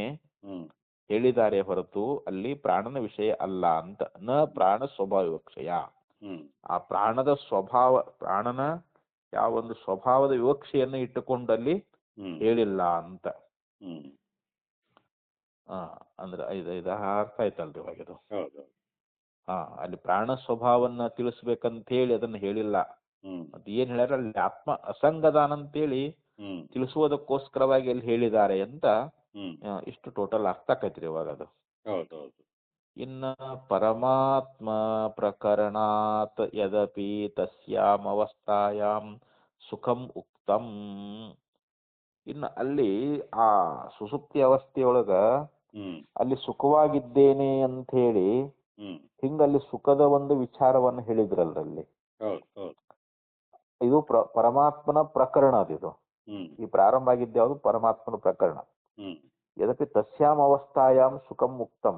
ಹೇಳಿದ್ದಾರೆ ಹೊರತು ಅಲ್ಲಿ ಪ್ರಾಣನ ವಿಷಯ ಅಲ್ಲ ಅಂತ. ನ ಪ್ರಾಣ ಸ್ವಭಾವ ವಿವಕ್ಷೆಯ, ಆ ಪ್ರಾಣದ ಸ್ವಭಾವ, ಪ್ರಾಣನ ಯಾವ ಒಂದು ಸ್ವಭಾವದ ವಿವಕ್ಷೆಯನ್ನು ಇಟ್ಟುಕೊಂಡಲ್ಲಿ ಹೇಳಿಲ್ಲ ಅಂತ. ಅಂದ್ರೆ ಇದು ಅರ್ಥ ಆಯ್ತಲ್ರಿ ಇವಾಗ ಇದು. ಅಲ್ಲಿ ಪ್ರಾಣ ಸ್ವಭಾವನ್ನ ತಿಳಿಸ್ಬೇಕಂತ ಹೇಳಿ ಅದನ್ನ ಹೇಳಿಲ್ಲ. ಅದ್ ಏನ್ ಹೇಳ್ಯಾರ ಅಲ್ಲಿ ಆತ್ಮ ಅಸಂಗದಾನ ಅಂತೇಳಿ ತಿಳಿಸುವುದಕ್ಕೋಸ್ಕರವಾಗಿ ಅಲ್ಲಿ ಹೇಳಿದ್ದಾರೆ ಅಂತ. ಇಷ್ಟು ಟೋಟಲ್ ಅರ್ಥ ಆಕೈತ್ರಿ ಇವಾಗ ಅದು. ಇನ್ನ ಪರಮಾತ್ಮ ಪ್ರಕರಣಾತ್ ಯದಪಿ ತಸ್ಯಾಂ ಅವಸ್ಥಾಯಾಂ ಸುಖಂ ಉಕ್ತಂ. ಇನ್ನು ಅಲ್ಲಿ ಆ ಸುಸುಪ್ತಿ ಅವಸ್ಥೆಯೊಳಗ ಅಲ್ಲಿ ಸುಖವಾಗಿದ್ದೇನೆ ಅಂತ ಹೇಳಿ ಹಿಂಗಲ್ಲಿ ಸುಖದ ಒಂದು ವಿಚಾರವನ್ನು ಹೇಳಿದ್ರಲ್ರಲ್ಲಿ. ಇದು ಪರಮಾತ್ಮನ ಪ್ರಕರಣ ಅದಿದು. ಈ ಪ್ರಾರಂಭ ಆಗಿದ್ದ ಯಾವುದು ಪರಮಾತ್ಮನ ಪ್ರಕರಣ. ಯದಪಿ ತಸ್ಯಾಂ ಅವಸ್ಥಾಯಾಂ ಸುಖಂ ಮುಕ್ತಂ.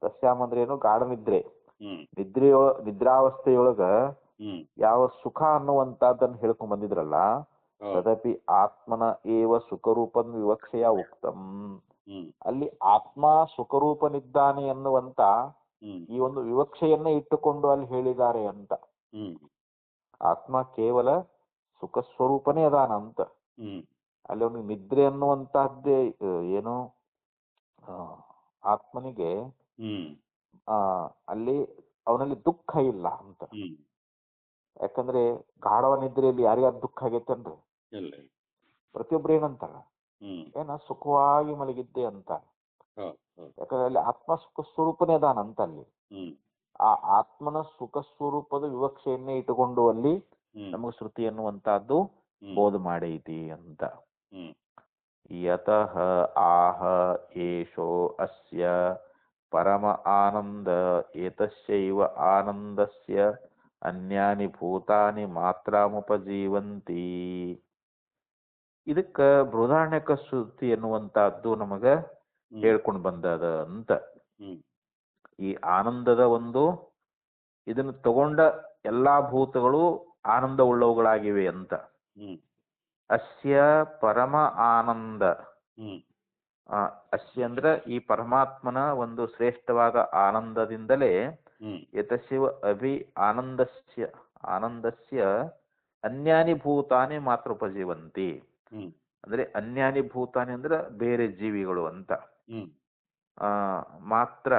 ತಸ್ಯಾಂ ಅಂದ್ರೆ ಏನು? ಗಾಢ ನಿದ್ರೆ. ನಿದ್ರಾವಸ್ಥೆಯೊಳಗ ಯಾವ ಸುಖ ಅನ್ನುವಂತದ್ದನ್ನು ಹೇಳ್ಕೊಂಡ್ ಬಂದಿದ್ರಲ್ಲ, ತದಪಿ ಆತ್ಮನ ಏವ ಸುಖರೂಪನ್ ವಿವಕ್ಷೆಯ ಉಕ್ತಂ. ಅಲ್ಲಿ ಆತ್ಮ ಸುಖರೂಪನಿದ್ದಾನೆ ಎನ್ನುವಂತ ಈ ಒಂದು ವಿವಕ್ಷೆಯನ್ನ ಇಟ್ಟುಕೊಂಡು ಅಲ್ಲಿ ಹೇಳಿದ್ದಾರೆ ಅಂತ. ಆತ್ಮ ಕೇವಲ ಸುಖ ಸ್ವರೂಪನೇ ಅದಾನ ಅಂತ. ಅಲ್ಲಿ ಅವನಿಗೆ ನಿದ್ರೆ ಅನ್ನುವಂತಹದ್ದೇ ಏನು, ಆತ್ಮನಿಗೆ ಅಲ್ಲಿ ಅವನಲ್ಲಿ ದುಃಖ ಇಲ್ಲ ಅಂತ. ಯಾಕಂದ್ರೆ ಗಾಢವ ನಿದ್ರೆಯಲ್ಲಿ ಯಾರಿಗಾದ್ರು ದುಃಖ ಆಗೈತೇನ್ರಿ? ಪ್ರತಿಯೊಬ್ರು ಏನಂತಾರ, ಏನ ಸುಖವಾಗಿ ಮಲಗಿದ್ದೆ ಅಂತ. ಯಾಕಂದ್ರೆ ಅಲ್ಲಿ ಆತ್ಮ ಸುಖ ಸ್ವರೂಪನೇ ಅದಾನ ಅಂತ. ಅಲ್ಲಿ ಆ ಆತ್ಮನ ಸುಖ ಸ್ವರೂಪದ ವಿವಕ್ಷೆಯನ್ನೇ ಇಟ್ಟುಕೊಂಡು ಅಲ್ಲಿ ನಮಗೆ ಶ್ರುತಿ ಅನ್ನುವಂತಹದ್ದು ಬೋಧ ಮಾಡೈತಿ ಅಂತ. ಯತಃ ಆಹ ಏಷೋ ಅಸ್ಯ ಪರಮ ಆನಂದ ಏತಸ್ಯೈವ ಆನಂದಸ್ಯ ಅನ್ಯಾನಿ ಭೂತಾನಿ ಮಾತ್ರಾಮುಪಜೀವಂತಿ. ಇದಕ್ಕ ಬೃಹದಾರಣ್ಯಕ ಶ್ರುತಿ ಎನ್ನುವಂತಹದ್ದು ನಮಗ ಹೇಳ್ಕೊಂಡು ಬಂದದ ಅಂತ. ಈ ಆನಂದದ ಒಂದು ಇದನ್ನು ತಗೊಂಡ ಎಲ್ಲಾ ಭೂತಗಳು ಆನಂದ ಉಳ್ಳವುಗಳಾಗಿವೆ ಅಂತ. ಅಸ್ಯ ಪರಮ ಆನಂದ, ಅಸ್ಯ ಅಂದ್ರ ಈ ಪರಮಾತ್ಮನ ಒಂದು ಶ್ರೇಷ್ಠವಾದ ಆನಂದದಿಂದಲೇ ಯತಶಿವ ಅಭಿ ಆನಂದಸ್ಯ ಅನ್ಯಾನಿ ಭೂತಾನಿ ಮಾತ್ರ ಉಪಜೀವಂತಿ. ಅಂದ್ರೆ ಅನ್ಯಾನಿ ಭೂತಾನಿ ಅಂದ್ರೆ ಬೇರೆ ಜೀವಿಗಳು ಅಂತ. ಮಾತ್ರ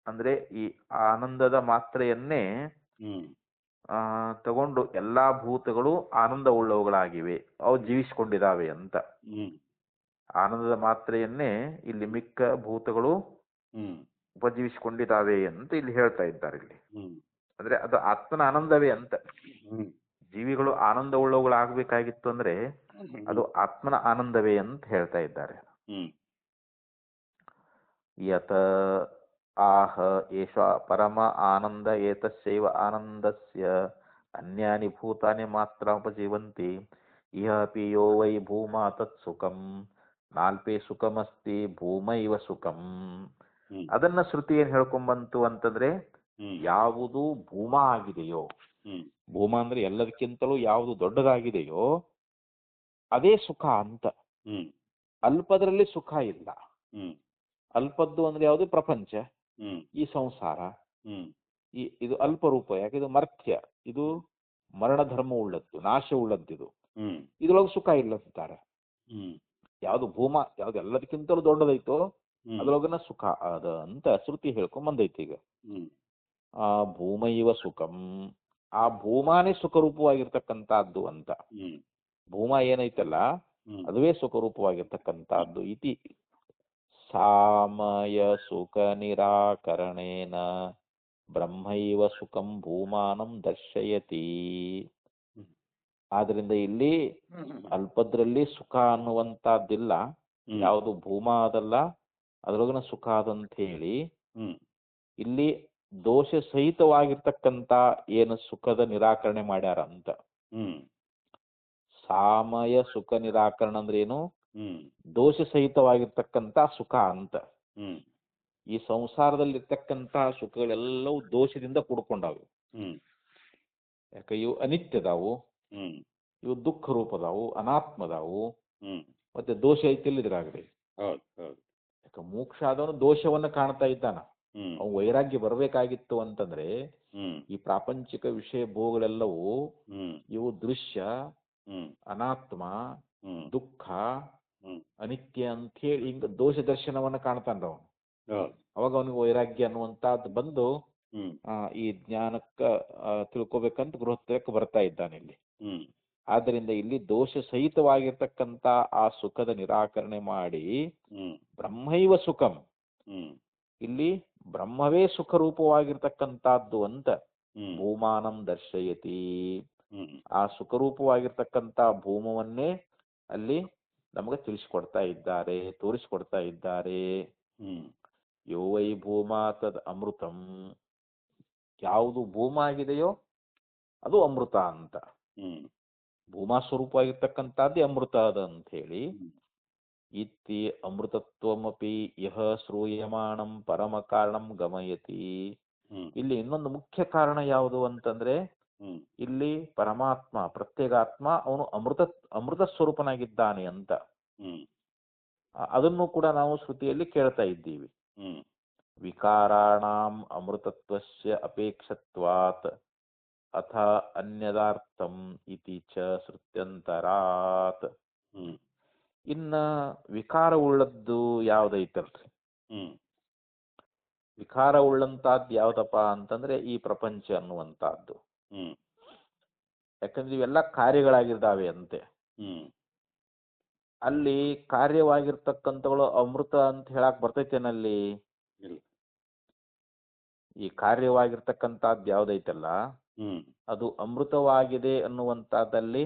ಅಂದ್ರೆ ಈ ಆನಂದದ ಮಾತ್ರೆಯನ್ನೇ ತಗೊಂಡು ಎಲ್ಲಾ ಭೂತಗಳು ಆನಂದ ಉಳ್ಳವುಗಳಾಗಿವೆ, ಅವು ಜೀವಿಸಿಕೊಂಡಿದ್ದಾವೆ ಅಂತ. ಆನಂದದ ಮಾತ್ರೆಯನ್ನೇ ಇಲ್ಲಿ ಮಿಕ್ಕ ಭೂತಗಳು ಉಪಜೀವಿಸಿಕೊಂಡಿದ್ದಾವೆ ಅಂತ ಇಲ್ಲಿ ಹೇಳ್ತಾ ಇದ್ದಾರೆ. ಇಲ್ಲಿ ಅಂದ್ರೆ ಅದು ಆತ್ಮನ ಆನಂದವೇ ಅಂತ. ಜೀವಿಗಳು ಆನಂದ ಉಳ್ಳವುಗಳಾಗಬೇಕಾಗಿತ್ತು ಅಂದ್ರೆ ಅದು ಆತ್ಮನ ಆನಂದವೇ ಅಂತ ಹೇಳ್ತಾ ಇದ್ದಾರೆ. ಯತ ಆಹ ಏಷ ಪರಮ ಆನಂದ ಏತಸ್ಯೈವ ಆನಂದಸ್ಯ ಅನ್ಯಾನಿ ಭೂತಾನಿ ಮಾತ್ರ ಉಪಜೀವಂತಿ. ಇಹ ಅಪಿ ಯೋ ವೈ ಭೂಮಾ ತತ್ ಸುಖಂ ನಾಲ್ಪೇ ಸುಖಮಸ್ತಿ ಭೂಮೈವ ಸುಖಂ. ಅದನ್ನ ಶ್ರುತಿ ಏನ್ ಹೇಳ್ಕೊಂಬಂತು ಅಂತಂದ್ರೆ ಯಾವುದು ಭೂಮಾ ಆಗಿದೆಯೋ, ಭೂಮಾ ಅಂದ್ರೆ ಎಲ್ಲದಕ್ಕಿಂತಲೂ ಯಾವುದು ದೊಡ್ಡದಾಗಿದೆಯೋ ಅದೇ ಸುಖ ಅಂತ. ಅಲ್ಪದ್ರಲ್ಲಿ ಸುಖ ಇಲ್ಲ. ಅಲ್ಪದ್ದು ಅಂದ್ರೆ ಯಾವುದು? ಪ್ರಪಂಚ, ಈ ಸಂಸಾರ, ಇದು ಅಲ್ಪ ರೂಪ. ಯಾಕೆ ಇದು ಮರ್ತ್ಯ, ಇದು ಮರಣ ಧರ್ಮ ಉಳ್ಳದ್ದು, ನಾಶ ಉಳ್ಳದ್ದಿದು. ಇದ್ರೊಳಗೆ ಸುಖ ಇಲ್ಲ ಅಂತಾರೆ. ಯಾವ್ದು ಭೂಮಾ, ಯಾವ್ದು ಎಲ್ಲದಕ್ಕಿಂತಲೂ ದೊಡ್ಡದೈತೋ ಅದ್ರೊಳಗನ ಸುಖ ಅದ ಅಂತ ಶ್ರುತಿ ಹೇಳ್ಕೊಂಡ್ ಬಂದೈತಿ. ಈಗ ಆ ಭೂಮೈವ ಸುಖಂ, ಆ ಭೂಮಾನೇ ಸುಖರೂಪವಾಗಿರ್ತಕ್ಕಂಥದ್ದು ಅಂತ. ಭೂಮಾ ಏನೈತಲ್ಲ ಅದುವೇ ಸುಖರೂಪವಾಗಿರ್ತಕ್ಕಂಥದ್ದು. ಇತಿ ಸಾಮಯ ಸುಖ ನಿರಾಕರಣೇನ ಬ್ರಹ್ಮೈವ ಸುಖಂ ಭೂಮಾನಂ ದರ್ಶಯತಿ. ಆದ್ರಿಂದ ಇಲ್ಲಿ ಅಲ್ಪದ್ರಲ್ಲಿ ಸುಖ ಅನ್ನುವಂತದ್ದಿಲ್ಲ, ಯಾವುದು ಭೂಮಾ ಅದಲ್ಲ ಅದ್ರೊಳಗಿನ ಸುಖ ಅದಂತ ಹೇಳಿ ಇಲ್ಲಿ ದೋಷ ಸಹಿತವಾಗಿರ್ತಕ್ಕಂಥ ಏನು ಸುಖದ ನಿರಾಕರಣೆ ಮಾಡ್ಯಾರ ಅಂತ. ಸಾಮಯ ಸುಖ ನಿರಾಕರಣ ಅಂದ್ರೆ ಏನು? ದೋಷ ಸಹಿತವಾಗಿರ್ತಕ್ಕಂಥ ಸುಖ ಅಂತ. ಈ ಸಂಸಾರದಲ್ಲಿರ್ತಕ್ಕಂಥ ಸುಖಗಳೆಲ್ಲವೂ ದೋಷದಿಂದ ಕೂಡ್ಕೊಂಡಾವು. ಯಾಕೆ ಇವು ಅನಿತ್ಯದಾವು, ಇವು ದುಃಖ ರೂಪದಾವು, ಅನಾತ್ಮದಾವು, ಮತ್ತೆ ದೋಷ ಐತಿಲ್ಲ ಇದ್ರಾಗ್ರಿ. ಯಾಕೆ ಮೋಕ್ಷ ಆದವನು ದೋಷವನ್ನ ಕಾಣ್ತಾ ಇದ್ದಾನ. ಅವು ವೈರಾಗ್ಯ ಬರ್ಬೇಕಾಗಿತ್ತು ಅಂತಂದ್ರೆ ಈ ಪ್ರಾಪಂಚಿಕ ವಿಷಯ ಭೋಗಗಳೆಲ್ಲವೂ ಇವು ದೃಶ್ಯ, ಅನಾತ್ಮ, ದುಃಖ, ಅನಿತ್ಯ ಅಂತ ಹೇಳಿ ಹಿಂಗ ದೋಷ ದರ್ಶನವನ್ನ ಕಾಣ್ತಾನ ಅವನು. ಅವಾಗ ಅವನಿಗೆ ವೈರಾಗ್ಯ ಅನ್ನುವಂತದ್ದು ಬಂದು ಈ ಜ್ಞಾನಕ್ಕ ತಿಳ್ಕೊಬೇಕಂತ ಗೃಹಸ್ಥಕ್ಕೆ ಬರ್ತಾ ಇದ್ದಾನೆ ಇಲ್ಲಿ. ಆದ್ದರಿಂದ ಇಲ್ಲಿ ದೋಷ ಸಹಿತವಾಗಿರ್ತಕ್ಕಂಥ ಆ ಸುಖದ ನಿರಾಕರಣೆ ಮಾಡಿ ಬ್ರಹ್ಮೈವ ಸುಖಂ, ಇಲ್ಲಿ ಬ್ರಹ್ಮವೇ ಸುಖ ರೂಪವಾಗಿರ್ತಕ್ಕಂಥದ್ದು ಅಂತ ಭೂಮಾನಂ ದರ್ಶಯತಿ. ಆ ಸುಖರೂಪವಾಗಿರ್ತಕ್ಕಂಥ ಭೂಮವನ್ನೇ ಅಲ್ಲಿ ನಮಗೆ ತಿಳಿಸ್ಕೊಡ್ತಾ ಇದ್ದಾರೆ, ತೋರಿಸ್ಕೊಡ್ತಾ ಇದ್ದಾರೆ. ಯೋ ವೈ ಭೂಮಾ ತದ್ ಅಮೃತಂ, ಯಾವುದು ಭೂಮಾ ಆಗಿದೆಯೋ ಅದು ಅಮೃತ ಅಂತ. ಭೂಮಾ ಸ್ವರೂಪವಾಗಿರ್ತಕ್ಕಂಥದ್ದೇ ಅಮೃತ ಅದ ಅಂತ ಹೇಳಿ ಇತ್ತಿ ಅಮೃತತ್ವಮಪಿ ಯಹ ಶ್ರೂಯಮಾಣಂ ಪರಮ ಕಾರಣಂ ಗಮಯತಿ. ಇಲ್ಲಿ ಇನ್ನೊಂದು ಮುಖ್ಯ ಕಾರಣ ಯಾವುದು ಅಂತಂದ್ರೆ ಇಲ್ಲಿ ಪರಮಾತ್ಮ ಪ್ರತ್ಯೇಗಾತ್ಮ ಅವನು ಅಮೃತ ಸ್ವರೂಪನಾಗಿದ್ದಾನೆ ಅಂತ. ಅದನ್ನು ಕೂಡ ನಾವು ಶ್ರುತಿಯಲ್ಲಿ ಕೇಳ್ತಾ ಇದ್ದೀವಿ. ವಿಕಾರಾಣಾಂ ಅಮೃತತ್ವಸ್ಯ ಅಪೇಕ್ಷತ್ವಾತ್ ಅಥ ಅನ್ಯದಾರ್ಥಂ ಇತಿ ಚ ಶ್ರುತ್ಯಂತರಾತ್. ಇನ್ನ ವಿಕಾರ ಉಳ್ಳದ್ದು ಯಾವ್ದೈತಲ್ರಿ, ವಿಕಾರ ಉಳ್ಳಂತಹದ್ದು ಯಾವ್ದಪ್ಪ ಅಂತಂದ್ರೆ ಈ ಪ್ರಪಂಚ ಅನ್ನುವಂತಹದ್ದು. ಯಾಕಂದ್ರೆ ಇವೆಲ್ಲ ಕಾರ್ಯಗಳಾಗಿದ್ದಾವೆ ಅಂತೆ. ಅಲ್ಲಿ ಕಾರ್ಯವಾಗಿರ್ತಕ್ಕಂಥಗಳು ಅಮೃತ ಅಂತ ಹೇಳಕ್ ಬರ್ತೈತೇನಲ್ಲಿ? ಈ ಕಾರ್ಯವಾಗಿರ್ತಕ್ಕಂಥದ್ದು ಯಾವ್ದೈತಲ್ಲ ಅದು ಅಮೃತವಾಗಿದೆ ಅನ್ನುವಂತಹದ್ದಲ್ಲಿ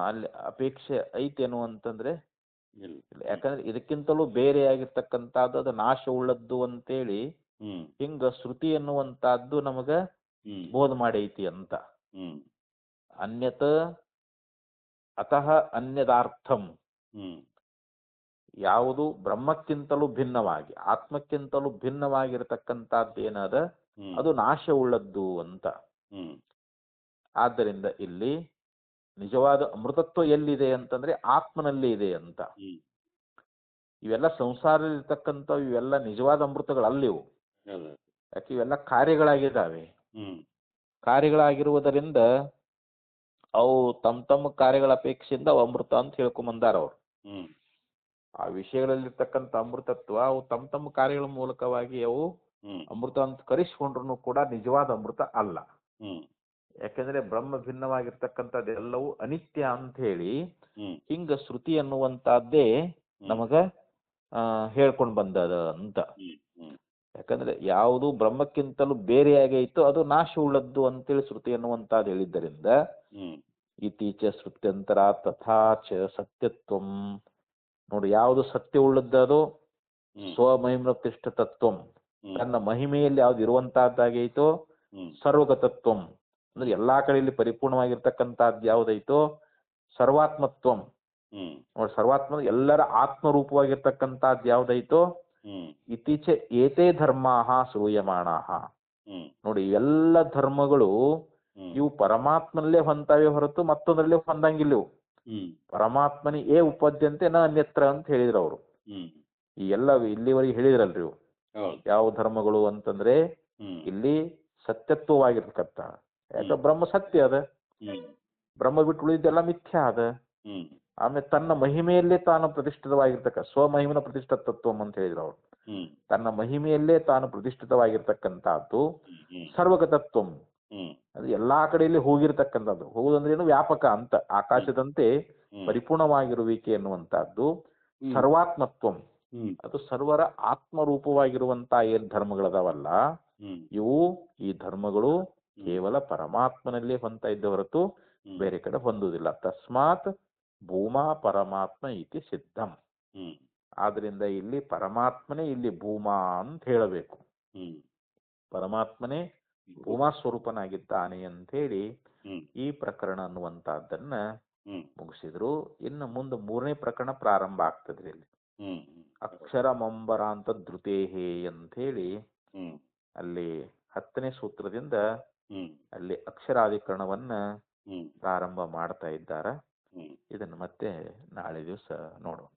ಅಲ್ಲಿ ಅಪೇಕ್ಷೆ ಐತಿ ಅನ್ನುವಂತಂದ್ರೆ ಯಾಕಂದ್ರೆ ಇದಕ್ಕಿಂತಲೂ ಬೇರೆ ಆಗಿರ್ತಕ್ಕಂಥದ್ದು ಅದು ನಾಶ ಉಳ್ಳದ್ದು ಅಂತೇಳಿ ಹಿಂಗ ಶ್ರುತಿ ಅನ್ನುವಂತಹದ್ದು ನಮಗ ಬೋಧ ಮಾಡೈತಿ ಅಂತ. ಅನ್ಯತ ಅತಃ ಅನ್ಯದಾರ್ಥಂ, ಯಾವುದು ಬ್ರಹ್ಮಕ್ಕಿಂತಲೂ ಭಿನ್ನವಾಗಿ ಆತ್ಮಕ್ಕಿಂತಲೂ ಭಿನ್ನವಾಗಿರತಕ್ಕಂಥದ್ದು ಏನದ ಅದು ನಾಶ ಉಳ್ಳದ್ದು ಅಂತ. ಆದ್ದರಿಂದ ಇಲ್ಲಿ ನಿಜವಾದ ಅಮೃತತ್ವ ಎಲ್ಲಿದೆ ಅಂತಂದ್ರೆ ಆತ್ಮನಲ್ಲಿ ಇದೆ ಅಂತ. ಇವೆಲ್ಲ ಸಂಸಾರದಲ್ಲಿರ್ತಕ್ಕಂಥ ಇವೆಲ್ಲ ನಿಜವಾದ ಅಮೃತಗಳಲ್ಲಿವು. ಯಾಕೆ ಇವೆಲ್ಲ ಕಾರ್ಯಗಳಾಗಿದ್ದಾವೆ. ಕಾರ್ಯಗಳಾಗಿರುವುದರಿಂದ ಅವು ತಮ್ಮ ಕಾರ್ಯಗಳ ಅಪೇಕ್ಷೆಯಿಂದ ಅವು ಅಮೃತ ಅಂತ ಹೇಳ್ಕೊಂಬಂದಾರ ಅವ್ರು. ಆ ವಿಷಯಗಳಲ್ಲಿರ್ತಕ್ಕಂಥ ಅಮೃತತ್ವ ಅವು ತಮ್ಮ ಕಾರ್ಯಗಳ ಮೂಲಕವಾಗಿ ಅವು ಅಮೃತ ಅಂತ ಕರೆಸ್ಕೊಂಡ್ರು ಕೂಡ ನಿಜವಾದ ಅಮೃತ ಅಲ್ಲ. ಯಾಕೆಂದ್ರೆ ಬ್ರಹ್ಮ ಭಿನ್ನವಾಗಿರ್ತಕ್ಕಂಥದ್ದು ಎಲ್ಲವೂ ಅನಿತ್ಯ ಅಂತ ಹೇಳಿ ಹಿಂಗ ಶ್ರುತಿ ಅನ್ನುವಂತಹದ್ದೇ ನಮಗ ಹೇಳ್ಕೊಂಡ್ ಬಂದದ ಅಂತ. ಯಾಕಂದ್ರೆ ಯಾವುದು ಬ್ರಹ್ಮಕ್ಕಿಂತಲೂ ಬೇರೆಯಾಗೈತೋ ಅದು ನಾಶ ಉಳ್ಳದ್ದು ಅಂತೇಳಿ ಶ್ರುತಿ ಅನ್ನುವಂತಹದ್ದು ಹೇಳಿದ್ದರಿಂದ ಇತೀಚ ಶ್ರುತ್ಯಂತರ ತಥಾಚ ಸತ್ಯತ್ವಂ. ನೋಡಿ, ಯಾವುದು ಸತ್ಯ ಉಳ್ಳದ್ದು ಸ್ವಮಹಿಮ್ನ ತಿಷ್ಠ ತತ್ವಂ, ತನ್ನ ಮಹಿಮೆಯಲ್ಲಿ ಯಾವ್ದು ಇರುವಂತಹದ್ದಾಗೈತೋ ಸರ್ವಗತತ್ವಂ ಅಂದ್ರೆ ಎಲ್ಲಾ ಕಡೆಯಲ್ಲಿ ಪರಿಪೂರ್ಣವಾಗಿರ್ತಕ್ಕಂಥದ್ದು ಯಾವ್ದೈತೋ ಸರ್ವಾತ್ಮತ್ವಂ. ನೋಡಿ, ಸರ್ವಾತ್ಮ ಎಲ್ಲರ ಆತ್ಮರೂಪವಾಗಿರ್ತಕ್ಕಂಥದ್ದು ಯಾವ್ದೈತೋ ಇತ್ತೀಚೆ ಏತೇ ಧರ್ಮಾಹ ಶ್ರೂಯಮಾಣಾಹ. ನೋಡಿ, ಎಲ್ಲ ಧರ್ಮಗಳು ಇವು ಪರಮಾತ್ಮನಲ್ಲೇ ಹೊಂತಾವೆ ಹೊರತು ಮತ್ತೊಂದರಲ್ಲೇ ಹೊಂದಂಗಿಲ್ಲ ಇವು. ಪರಮಾತ್ಮನಿ ಏ ಉಪದ್ಯಂತೆ ನ ಅನ್ಯತ್ರ ಅಂತ ಹೇಳಿದ್ರು ಅವರು. ಈ ಎಲ್ಲ ಇಲ್ಲಿವರೆಗೆ ಹೇಳಿದ್ರಲ್ರಿ ಇವು ಯಾವ ಧರ್ಮಗಳು ಅಂತಂದ್ರೆ ಇಲ್ಲಿ ಸತ್ಯತ್ವವಾಗಿರ್ತಕ್ಕಂಥ. ಯಾಕ ಬ್ರಹ್ಮ ಸತ್ಯ ಅದ, ಬ್ರಹ್ಮ ಬಿಟ್ಟು ಉಳಿದೆಲ್ಲ ಮಿಥ್ಯಾ ಅದ. ಆಮೇಲೆ ತನ್ನ ಮಹಿಮೆಯಲ್ಲೇ ತಾನು ಪ್ರತಿಷ್ಠಿತವಾಗಿರ್ತಕ್ಕ ಸ್ವಮಹಿಮನ ಪ್ರತಿಷ್ಠಿತತ್ವಂ ಅಂತ ಹೇಳಿದ್ರು ಅವರು. ತನ್ನ ಮಹಿಮೆಯಲ್ಲೇ ತಾನು ಪ್ರತಿಷ್ಠಿತವಾಗಿರ್ತಕ್ಕಂಥದ್ದು ಸರ್ವಗತತ್ವಂ. ಅದು ಎಲ್ಲಾ ಕಡೆಯಲ್ಲಿ ಹೋಗಿರ್ತಕ್ಕಂಥದ್ದು. ಹೋಗುದಂದ್ರೆ ಏನು, ವ್ಯಾಪಕ ಅಂತ, ಆಕಾಶದಂತೆ ಪರಿಪೂರ್ಣವಾಗಿರುವಿಕೆ ಎನ್ನುವಂತಹದ್ದು ಸರ್ವಾತ್ಮತ್ವಂ. ಅದು ಸರ್ವರ ಆತ್ಮರೂಪವಾಗಿರುವಂತ ಏನ್ ಧರ್ಮಗಳದಾವಲ್ಲ ಇವು, ಈ ಧರ್ಮಗಳು ಕೇವಲ ಪರಮಾತ್ಮನಲ್ಲೇ ಹೊಂತ ಇದ್ದ ಹೊರತು ಬೇರೆ ಕಡೆ ಹೊಂದುವುದಿಲ್ಲ. ತಸ್ಮಾತ್ ಭೂಮಾ ಪರಮಾತ್ಮ ಇತಿ ಸಿದ್ಧಂ. ಆದ್ರಿಂದ ಇಲ್ಲಿ ಪರಮಾತ್ಮನೇ ಇಲ್ಲಿ ಭೂಮಾ ಅಂತ ಹೇಳಬೇಕು. ಪರಮಾತ್ಮನೇ ಭೂಮಾ ಸ್ವರೂಪನಾಗಿದ್ದಾನೆ ಅಂತ ಹೇಳಿ ಈ ಪ್ರಕರಣ ಅನ್ನುವಂತಹದ್ದನ್ನ ಮುಗಿಸಿದ್ರು. ಇನ್ನು ಮುಂದೆ 3ನೇ ಪ್ರಕರಣ ಪ್ರಾರಂಭ ಆಗ್ತದ್ರಿ. ಇಲ್ಲಿ ಅಕ್ಷರ ಮಂಬರ ಅಂತ ಧೃತೇಹೇ ಅಂತ ಹೇಳಿ ಅಲ್ಲಿ 10ನೇ ಸೂತ್ರದಿಂದ ಅಲ್ಲಿ ಅಕ್ಷರಾಧಿಕರಣವನ್ನ ಪ್ರಾರಂಭ ಮಾಡ್ತಾ ಇದ್ದಾರ. ಇದನ್ನು ಮತ್ತೆ ನಾಳೆ ದಿವಸ ನೋಡೋಣ.